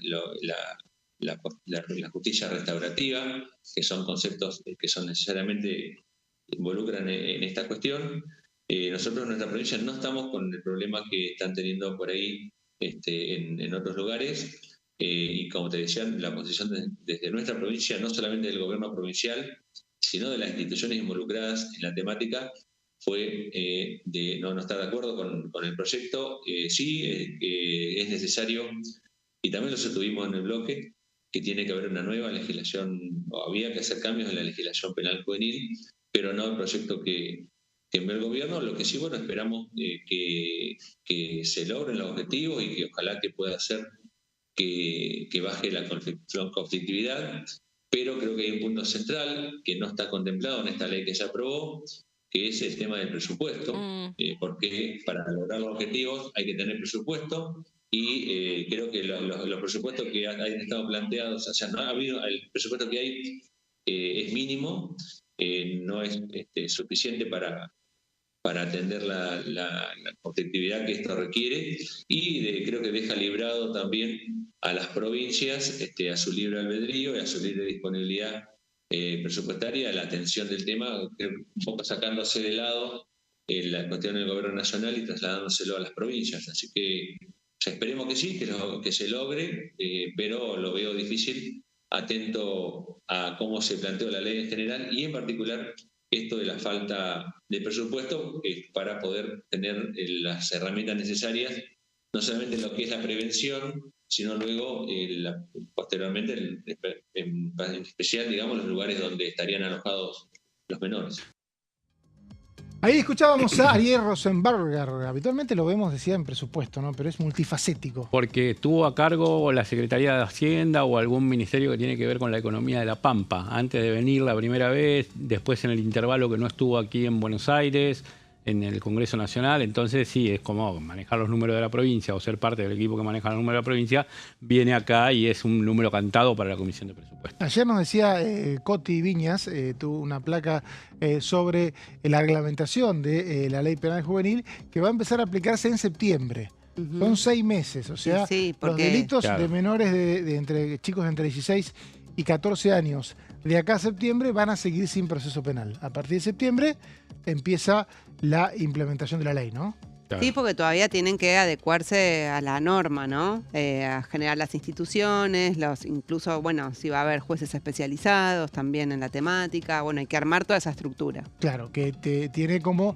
justicia restaurativa, que son conceptos que son necesariamente involucran en esta cuestión. Nosotros en nuestra provincia no estamos con el problema que están teniendo por ahí en otros lugares, y como te decía, la posición desde nuestra provincia, no solamente del gobierno provincial, sino de las instituciones involucradas en la temática, fue de no estar de acuerdo con el proyecto. Sí, es necesario, y también lo sostuvimos en el bloque, que tiene que haber una nueva legislación, o había que hacer cambios en la legislación penal juvenil, pero no el proyecto que envió el gobierno. Lo que sí, bueno, esperamos que se logren los objetivos y que ojalá que pueda hacer que baje la conflictividad, pero creo que hay un punto central que no está contemplado en esta ley que se aprobó, que es el tema del presupuesto, porque para lograr los objetivos hay que tener presupuesto, y creo que los presupuestos que han estado planteados, o sea, no ha habido, el presupuesto que hay es mínimo, no es suficiente para atender la conflictividad que esto requiere, y creo que deja librado también a las provincias a su libre albedrío y a su libre disponibilidad presupuestaria, la atención del tema, creo que un poco sacándose de lado la cuestión del gobierno nacional y trasladándoselo a las provincias. Así que esperemos que sí, que se logre, pero lo veo difícil, atento a cómo se planteó la ley en general y en particular esto de la falta de presupuesto para poder tener las herramientas necesarias, no solamente en lo que es la prevención, sino luego posteriormente, en especial, digamos, los lugares donde estarían alojados los menores. Ahí escuchábamos a Ariel Rosenberger. Habitualmente lo vemos, decía, en presupuesto, ¿no? Pero es multifacético. Porque tuvo a cargo la Secretaría de Hacienda o algún ministerio que tiene que ver con la economía de La Pampa, antes de venir la primera vez, después en el intervalo que no estuvo aquí en Buenos Aires, en el Congreso Nacional. Entonces sí, es como manejar los números de la provincia o ser parte del equipo que maneja los números de la provincia, viene acá y es un número cantado para la Comisión de Presupuestos. Ayer nos decía Coti Viñas, tuvo una placa sobre la reglamentación de la ley penal juvenil que va a empezar a aplicarse en septiembre. Son 6 meses, o sea, Sí, los porque- delitos Claro. de menores entre chicos de entre 16 y 14 años de acá a septiembre van a seguir sin proceso penal. A partir de septiembre empieza la implementación de la ley, ¿no? Claro. Sí, porque todavía tienen que adecuarse a la norma, ¿no? A generar las instituciones, incluso, bueno, si va a haber jueces especializados también en la temática, bueno, hay que armar toda esa estructura. Claro, que tiene como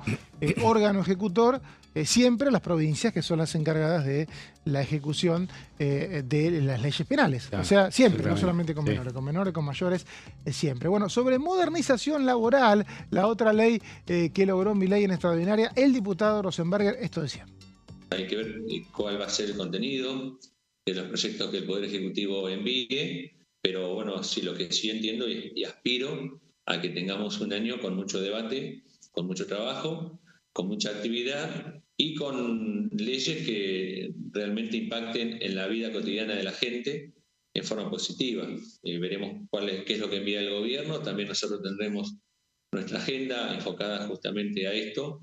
órgano ejecutor, siempre las provincias, que son las encargadas de la ejecución de las leyes penales. Claro, o sea, siempre, no exactamente. solamente con Sí. menores, con mayores, siempre. Bueno, sobre modernización laboral, la otra ley que logró Milei en extraordinaria, el diputado Rosenberger esto decía. Hay que ver cuál va a ser el contenido de los proyectos que el Poder Ejecutivo envíe, pero bueno, sí, lo que sí entiendo y aspiro a que tengamos un año con mucho debate, con mucho trabajo, con mucha actividad y con leyes que realmente impacten en la vida cotidiana de la gente en forma positiva. Veremos qué es lo que envía el gobierno, también nosotros tendremos nuestra agenda enfocada justamente a esto,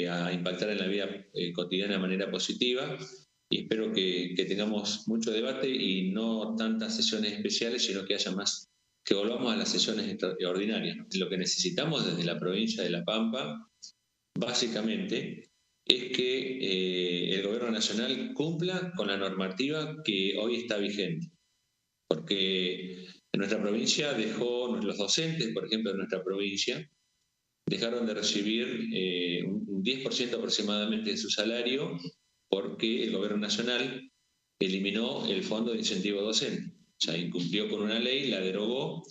a impactar en la vida cotidiana de manera positiva, y espero que tengamos mucho debate y no tantas sesiones especiales, sino que haya más, que volvamos a las sesiones ordinarias. Lo que necesitamos desde la provincia de La Pampa, básicamente, es que el gobierno nacional cumpla con la normativa que hoy está vigente. Porque en nuestra provincia los docentes, por ejemplo, de nuestra provincia, dejaron de recibir un 10% aproximadamente de su salario porque el gobierno nacional eliminó el fondo de incentivo docente. O sea, incumplió con una ley, la derogó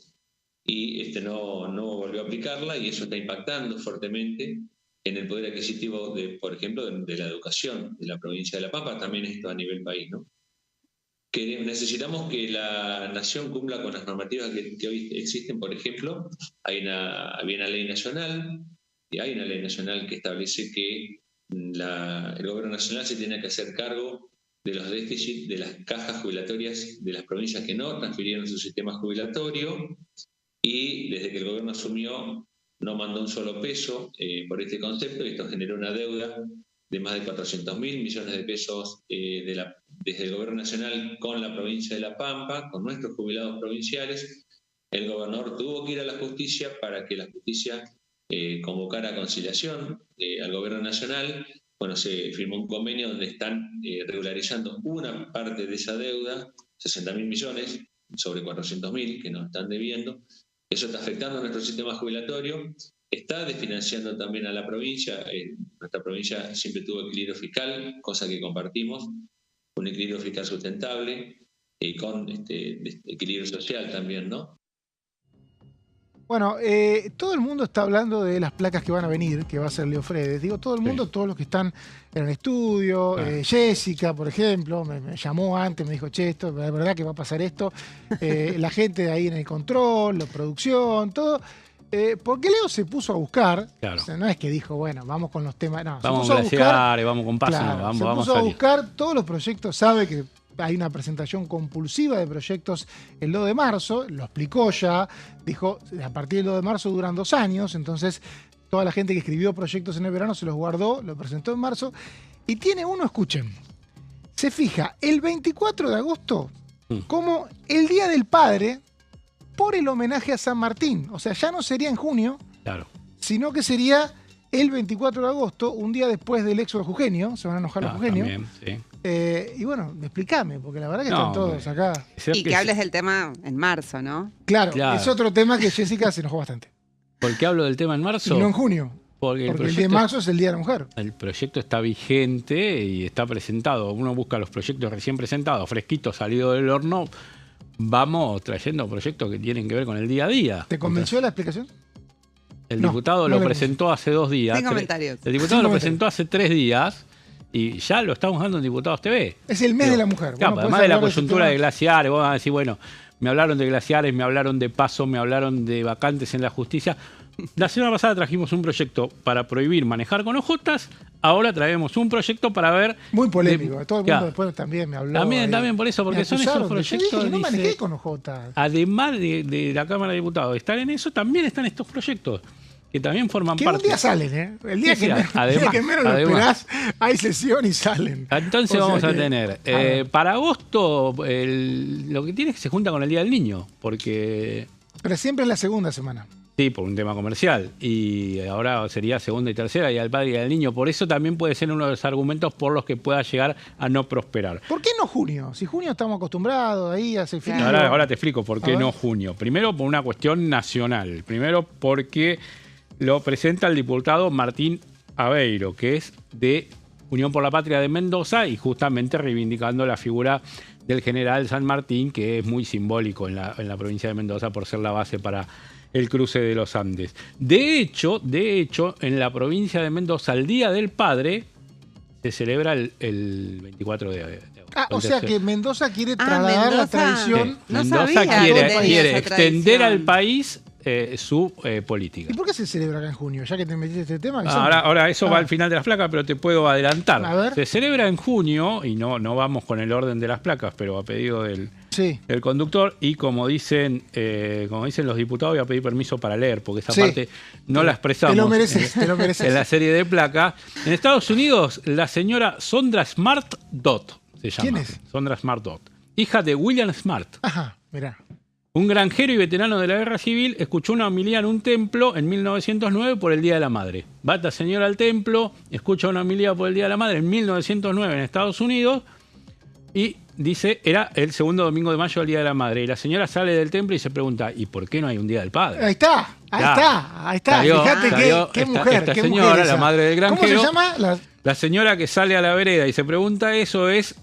y no volvió a aplicarla, y eso está impactando fuertemente en el poder adquisitivo, por ejemplo, de la educación de la provincia de La Pampa, también esto a nivel país, ¿no? Que necesitamos que la nación cumpla con las normativas que hoy existen. Por ejemplo, había una ley nacional, y hay una ley nacional que establece que el gobierno nacional se tiene que hacer cargo de los déficits de las cajas jubilatorias de las provincias que no transfirieron su sistema jubilatorio, y desde que el gobierno asumió no mandó un solo peso por este concepto, y esto generó una deuda de más de 400.000 millones de pesos desde el gobierno nacional con la provincia de La Pampa, con nuestros jubilados provinciales. El gobernador tuvo que ir a la justicia para que la justicia convocara a conciliación al gobierno nacional. Bueno, se firmó un convenio donde están regularizando una parte de esa deuda, 60.000 millones sobre 400.000 que nos están debiendo. Eso está afectando a nuestro sistema jubilatorio, está desfinanciando también a la provincia. Nuestra provincia siempre tuvo equilibrio fiscal, cosa que compartimos, un equilibrio fiscal sustentable, con equilibrio social también, ¿no? Bueno, todo el mundo está hablando de las placas que van a venir, que va a ser Leo Fredes. Digo, todo el mundo, todos los que están en el estudio, Jessica, por ejemplo, me llamó antes, me dijo, che, esto, la verdad que va a pasar esto. La gente de ahí en el control, la producción, todo. Porque Leo se puso a buscar, Claro. o sea, no es que dijo, bueno, vamos con los temas, no, Vamos se a puso a buscar, glaciares, vamos con paso, claro, no, vamos se a puso a salir. buscar todos los proyectos, sabe que hay una presentación compulsiva de proyectos el 2 de marzo, lo explicó ya, dijo, a partir del 2 de marzo duran 2 años, entonces toda la gente que escribió proyectos en el verano se los guardó, lo presentó en marzo, y tiene uno, escuchen, se fija el 24 de agosto como el Día del Padre por el homenaje a San Martín, o sea, ya no sería en junio, Claro. sino que sería el 24 de agosto, un día después del éxodo jujeño, se van a enojar los jujeños. También, sí. Y bueno, explícame, porque la verdad que No, están todos acá. Y que hables del tema en marzo, ¿no? Claro, Claro. es otro tema que Jessica se enojó bastante. ¿Por qué hablo del tema en Y marzo? no en junio, Porque porque el 10 de marzo es el Día de la Mujer. El proyecto está vigente y está presentado. Uno busca los proyectos recién presentados, fresquitos, salidos del horno. Vamos trayendo proyectos que tienen que ver con el día a día. ¿Te convenció la explicación? El No, diputado no lo le presentó hace 2 días. Sin comentarios. El diputado Sin lo comentarios. presentó hace 3 días y ya lo estamos dando en Diputados TV. Es el mes de la mujer. Claro, Bueno, además podés de la hablar ese coyuntura tema. de glaciares, vos vas a decir, bueno, me hablaron de glaciares, me hablaron de paso, me hablaron de vacantes en la justicia. La semana pasada trajimos un proyecto para prohibir manejar con ojotas, ahora traemos un proyecto para ver... Muy polémico, todo el mundo Claro. después también me habló. También por eso, porque Me son esos acusaron de- yo proyectos... dije que no dice, manejé con ojotas. además de la Cámara de Diputados estar en eso, también están estos proyectos, que también forman Que parte. un día salen, ¿eh? El día, Sí, que, sí, el día que menos lo además. esperás, hay sesión y salen. Entonces O sea vamos a que- tener, ver. para agosto, lo que tiene es que se junta con el Día del Niño, porque... Pero siempre es la segunda semana. Sí, por un tema comercial. Y ahora sería segunda y tercera, y al padre y al niño. Por eso también puede ser uno de los argumentos por los que pueda llegar a no prosperar. ¿Por qué no junio? Si junio estamos acostumbrados, ahí hace frío. Ahora te explico por A qué ver. no junio. Primero, por una cuestión nacional. Primero, porque lo presenta el diputado Martín Aveiro, que es de Unión por la Patria de Mendoza y justamente reivindicando la figura del general San Martín, que es muy simbólico en la provincia de Mendoza por ser la base para el cruce de los Andes. De hecho, en la provincia de Mendoza, el Día del Padre se celebra el 24 de agosto. O sea que Mendoza quiere trasladar la tradición. No Mendoza sabía que tenía quiere esa extender tradición. al país su política. ¿Y por qué se celebra acá en junio? Ya que te metiste este tema. Ahora eso va al final de las placas, pero te puedo adelantar. A ver. Se celebra en junio, y no vamos con el orden de las placas, pero a pedido del conductor, y como dicen los diputados, voy a pedir permiso para leer, porque esa parte no la expresamos. Te lo mereces. En la serie de placas. En Estados Unidos, la señora Sondra Smart Dodd se llama. ¿Quién es? Sondra Smart Dodd, hija de William Smart. Ajá, mirá. Un granjero y veterano de la Guerra Civil, escuchó una homilía en un templo en 1909 por el Día de la Madre. Va esta señora al templo, escucha una homilía por el Día de la Madre en 1909 en Estados Unidos y dice, era el segundo domingo de mayo del Día de la Madre. Y la señora sale del templo y se pregunta, ¿y por qué no hay un Día del Padre? Ahí está. Fíjate qué mujer. Esta qué señora, mujer esa. la madre del granjero. ¿Cómo se llama? La señora que sale a la vereda y se pregunta eso es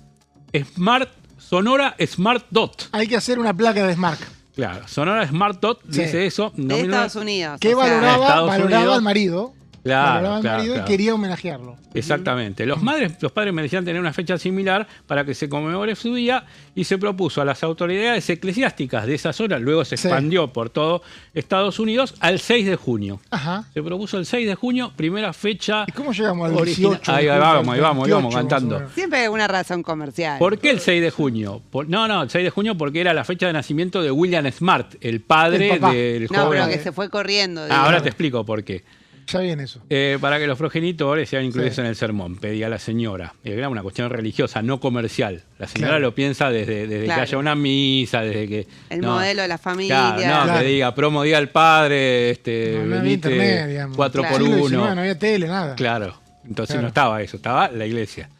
Sonora Smart Dot. Hay que hacer una placa de Smart. Claro, Sonora Smart Dot dice eso. De Estados Unidos. Que valoraba al marido. Claro, y quería homenajearlo. Exactamente. Los padres merecían tener una fecha similar para que se conmemore su día y se propuso a las autoridades eclesiásticas de esa zona, luego se expandió por todo Estados Unidos, al 6 de junio. Ajá. Se propuso el 6 de junio, primera fecha. ¿Y cómo llegamos al 18? Ahí vamos cantando. Siempre hay alguna razón comercial. ¿Por qué el 6 de junio? El 6 de junio porque era la fecha de nacimiento de William Smart, el padre del joven. No, pero que se fue corriendo. Ahora te explico por qué. Ya viene eso. Para que los progenitores sean incluidos en el sermón, pedía la señora. Era una cuestión religiosa, no comercial. La señora lo piensa desde que haya una misa, desde que... El modelo de la familia. Que diga, promo día al padre, no había internet, digamos. 4x1. No había tele, nada. Claro, entonces no estaba eso, estaba la iglesia.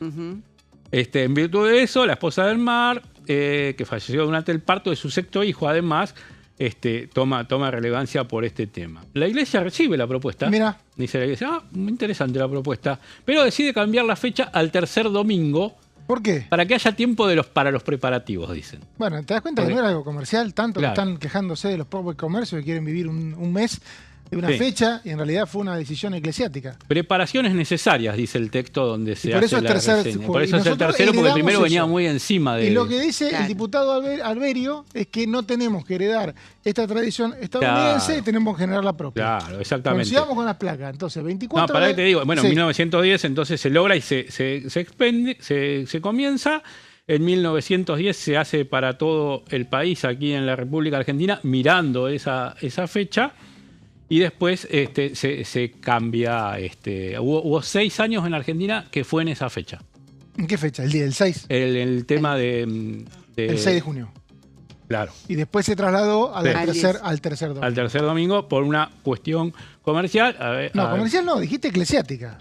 En virtud de eso, la esposa del mar, que falleció durante el parto de su sexto hijo, además... toma relevancia por este tema. La iglesia recibe la propuesta. Mira. Dice la iglesia, muy interesante la propuesta, pero decide cambiar la fecha al tercer domingo. ¿Por qué? Para que haya tiempo para los preparativos, dicen. Bueno, ¿te das cuenta que no era algo comercial? Tanto que están quejándose de los propios comercios que quieren vivir un mes de una fecha y en realidad fue una decisión eclesiástica. Preparaciones necesarias, dice el texto donde se por hace eso la reseña. Por eso es el tercero, porque el primero venía muy encima de... Y lo que dice el diputado Alberio es que no tenemos que heredar esta tradición estadounidense y tenemos que generar la propia. Claro, exactamente. Bueno, sigamos con las placas. Entonces, 24... No, para que te digo. Bueno, en 1910 entonces se logra y se expende, se comienza... En 1910 se hace para todo el país aquí en la República Argentina, mirando esa fecha, y después se cambia. Hubo 6 años en Argentina que fue en esa fecha. ¿En qué fecha? ¿El día del 6? El tema de... El 6 de junio. Claro. Y después se trasladó al tercer domingo. Al tercer domingo por una cuestión comercial. Comercial no, dijiste eclesiástica.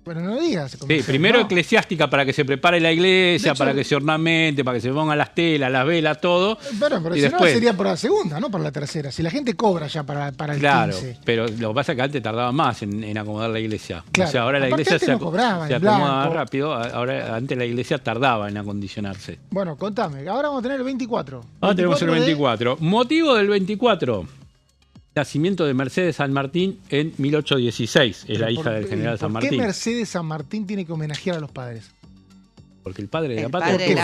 Bueno, no digas. Sí, primero eclesiástica para que se prepare la iglesia, para que se ornamente, para que se pongan las telas, las velas, todo. Pero y si después... no sería por la segunda, no por la tercera. Si la gente cobra ya para el 15. Claro, pero lo que pasa es que antes tardaba más en acomodar la iglesia. Claro. O sea, ahora la iglesia se acomoda rápido. Ahora antes la iglesia tardaba en acondicionarse. Bueno, contame. Ahora vamos a tener el 24. Ahora tenemos el 24. Motivo del 24. Nacimiento de Mercedes San Martín en 1816. Es la hija del general San Martín. ¿Por qué Mercedes San Martín tiene que homenajear a los padres? Porque el padre de la patria. Porque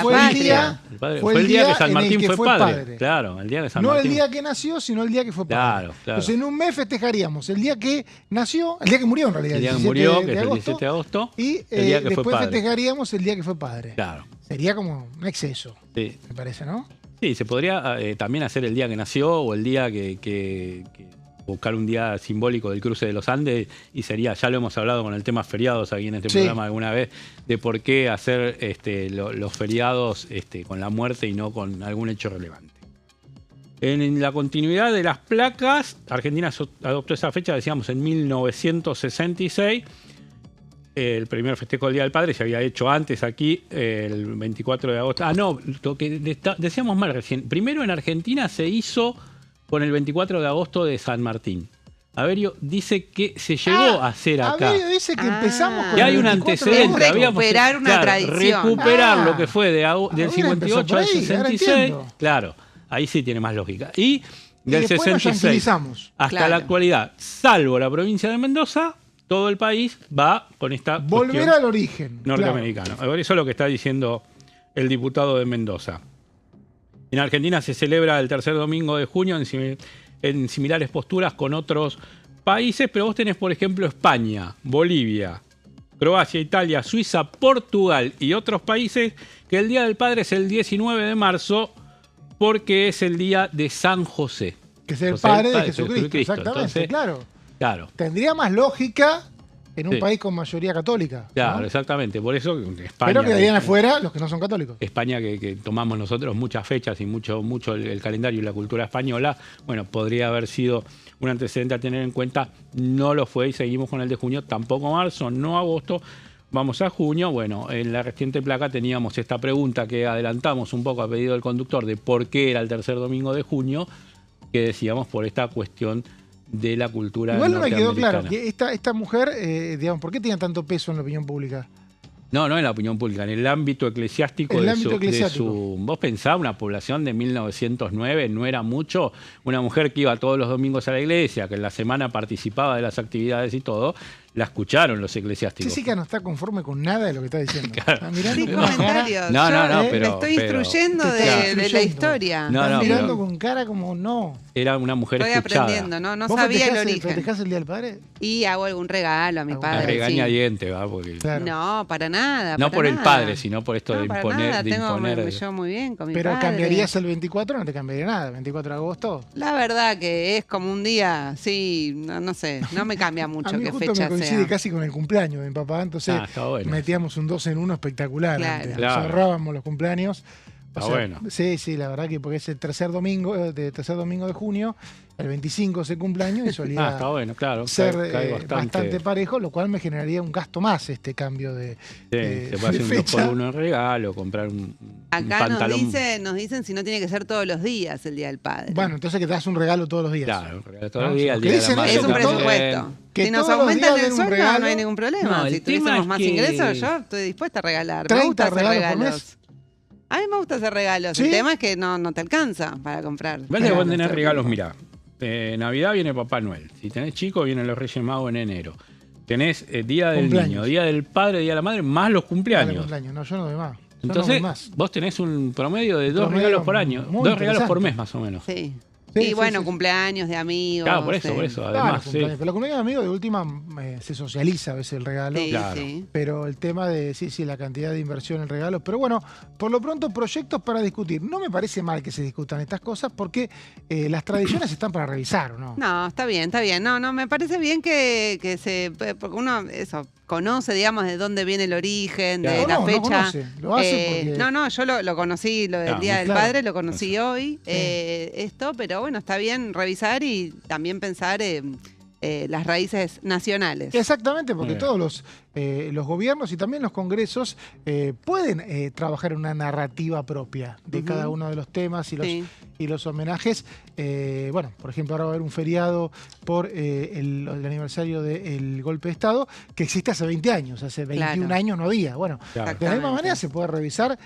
fue el día que San Martín fue padre. Claro, el día que San Martín. No el día que nació, sino el día que fue padre. Claro. Entonces en un mes festejaríamos el día que nació, el día que murió en realidad. El día que murió, que es el 17 de agosto. Y el día que después fue padre. Festejaríamos el día que fue padre. Claro. Sería como un exceso. Sí. Me parece, ¿no? Sí, se podría también hacer el día que nació o el día que buscar un día simbólico del cruce de los Andes y sería, ya lo hemos hablado con el tema feriados aquí en este programa alguna vez, de por qué hacer los feriados con la muerte y no con algún hecho relevante. En la continuidad de las placas, Argentina adoptó esa fecha, decíamos, en 1966. El primer festejo del Día del Padre se había hecho antes aquí, el 24 de agosto. Lo que decíamos mal recién. Primero en Argentina se hizo con el 24 de agosto de San Martín. Averio dice que se llegó a hacer acá. Averio dice que empezamos con Que hay el un 24 de antecedente. agosto. Recuperar una tradición. Recuperar Ah. lo que fue del Averio 58 empezó por al ahí, ahora 66. entiendo. Claro, ahí sí tiene más lógica. Y Y del después nos 66 tranquilizamos. hasta Claro. la actualidad, salvo la provincia de Mendoza, todo el país va con esta Volver cuestión al origen. norteamericano. Eso es lo que está diciendo el diputado de Mendoza. En Argentina se celebra el tercer domingo de junio en similares posturas con otros países, pero vos tenés, por ejemplo, España, Bolivia, Croacia, Italia, Suiza, Portugal y otros países que el Día del Padre es el 19 de marzo porque es el día de San José. Que es el José, padre de Jesucristo. Exactamente, Entonces, claro. Claro. Tendría más lógica en un Sí. país con mayoría católica. Claro, ¿no? exactamente. Por eso España. Pero quedarían afuera los que no son católicos. España, que tomamos nosotros muchas fechas y mucho el calendario y la cultura española, bueno, podría haber sido un antecedente a tener en cuenta. No lo fue y seguimos con el de junio, tampoco marzo, no agosto. Vamos a junio. Bueno, en la reciente placa teníamos esta pregunta que adelantamos un poco a pedido del conductor de por qué era el tercer domingo de junio, que decíamos por esta cuestión de la cultura Igual no me quedó norteamericana. claro que esta mujer, digamos, ¿por qué tenía tanto peso en la opinión pública? No, no en la opinión pública, en el ámbito eclesiástico. El ámbito eclesiástico. Vos pensás, una población de 1909 no era mucho. Una mujer que iba todos los domingos a la iglesia, que en la semana participaba de las actividades y todo, la escucharon los eclesiásticos. Jessica no está conforme con nada de lo que está diciendo. Claro. Está mirando Sin con una cara- comentarios. No, no, no, Yo pero- me estoy pero- instruyendo Te de, está de la instruyendo. historia. No, Estás no, mirando pero- con cara como no. Era una mujer Estoy escuchada. aprendiendo, no ¿Vos sabía el festejás origen. ¿Festejás el Día del Padre? Y hago algún regalo a mi Alguna Una padre. regaña sí. diente, ¿va? Porque Claro. No, para nada. no para por el nada. padre, sino por esto No, de para imponer. nada. De Me imponer llevo muy bien con mi Pero padre. cambiarías el 24, no te cambiaría nada. 24 de agosto. La verdad que es como un día, sí, no sé, no me cambia A mucho mí qué justo fecha me coincide sea. casi con el cumpleaños de mi papá, entonces está bueno. metíamos un 2 en 1 espectacular. Claro. antes. Claro. Nos ahorrábamos los cumpleaños. Está bueno. Sí, sí, la verdad que porque es el tercer domingo de junio, el 25 es el cumpleaños y solía está bueno, claro. ser cae bastante parejo, lo cual me generaría un gasto más este cambio de, Sí, se puede hacer un 2 fecha. por 1 en regalo, comprar un Acá pantalón. nos dicen si no tiene que ser todos los días el Día del Padre. Bueno, entonces que te das un regalo todos los días. Claro, un regalo todos No, los días, el que día de la dicen madre es un eso, también. presupuesto. que Si nos todos los aumentan días el den un sueldo regalo. no hay ningún problema. No, el Si tema tuviésemos es más que- ingresos, yo estoy dispuesta a regalar. Me 30 gusta hacer regalos por regalos. mes. A mí me gusta hacer regalos. ¿Sí? El tema es que no te alcanza para comprar. Igual te van a tener todo el regalos, tiempo. mirá. Navidad viene Papá Noel. Si tenés chico, vienen los Reyes Magos en enero. Tenés Día del Cumpleaños. Niño, Día del Padre, Día de la Madre, más los Dale, cumpleaños. cumpleaños. No, yo no doy más. Yo no Entonces, doy más. vos tenés un promedio de 2 Promedio regalos por año. muy 2 regalos por interesante. mes, más o menos. Sí. Sí, y sí, bueno, sí. cumpleaños de amigos. Claro, por eso, sí. por eso. Claro, Además, los cumpleaños. Pero los cumpleaños de amigos de última se socializa a veces el regalo. Sí, Claro. sí. Pero el tema de, sí, la cantidad de inversión en regalos. Pero bueno, por lo pronto, proyectos para discutir. No me parece mal que se discutan estas cosas porque las tradiciones están para revisar, ¿o no? No, está bien, está bien. No, me parece bien que se. Porque uno, eso, conoce, digamos, de dónde viene el origen, de Claro. la No fecha. conoce, lo hace porque... No, yo lo conocí, lo del Claro, Día del claro. Padre, lo conocí hoy, Sí. esto, pero bueno, está bien revisar y también pensar las raíces nacionales. Exactamente, porque Muy bien. todos los gobiernos y también los congresos pueden trabajar en una narrativa propia de Ujú. cada uno de los temas Sí. y los homenajes. Bueno, por ejemplo, ahora va a haber un feriado por el aniversario del golpe de Estado que existe hace 20 años, hace 21 Claro. años no había. Bueno, Claro. de la misma Exactamente. manera se puede revisar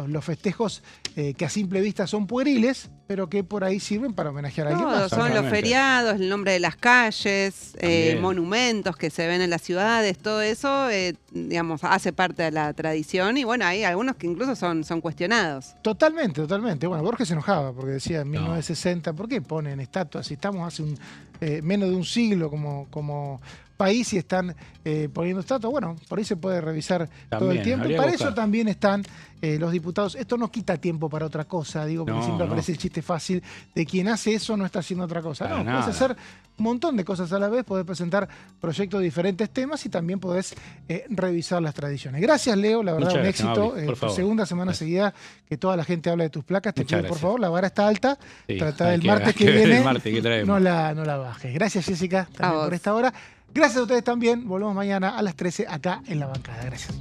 los festejos que a simple vista son pueriles, pero que por ahí sirven para homenajear a alguien Todos más. son los Exactamente. feriados, el nombre de las calles, También. monumentos que se ven en las ciudades, todo eso, digamos, hace parte de la tradición y bueno, hay algunos que incluso son cuestionados. Totalmente, totalmente. Bueno, Borges se enojaba porque decía en No. 1960, ¿por qué ponen estatuas? Si estamos hace menos de un siglo como país y están poniendo estatuas. Bueno, por ahí se puede revisar todo el También, tiempo. habría que Para eso buscar. también están los diputados. Esto no quita tiempo para otra cosa, digo, porque No, siempre no. aparece el chiste fácil de quien hace eso no está haciendo otra cosa. Para No, puedes nada. hacer un montón de cosas a la vez, podés presentar proyectos de diferentes temas y también podés revisar las tradiciones. Gracias, Leo, la verdad, Muchas un gracias, éxito. Mauri, por favor. Segunda semana Gracias. seguida que toda la gente habla de tus placas. Te Muchas pido, por gracias. favor, la vara está alta. Sí, Trata hay del que- martes hay que que ver el viene. martes que traemos. no la bajes. Gracias, Jessica, también vos. por esta hora. Gracias a ustedes también. Volvemos mañana a las 13 acá en La Bancada. Gracias.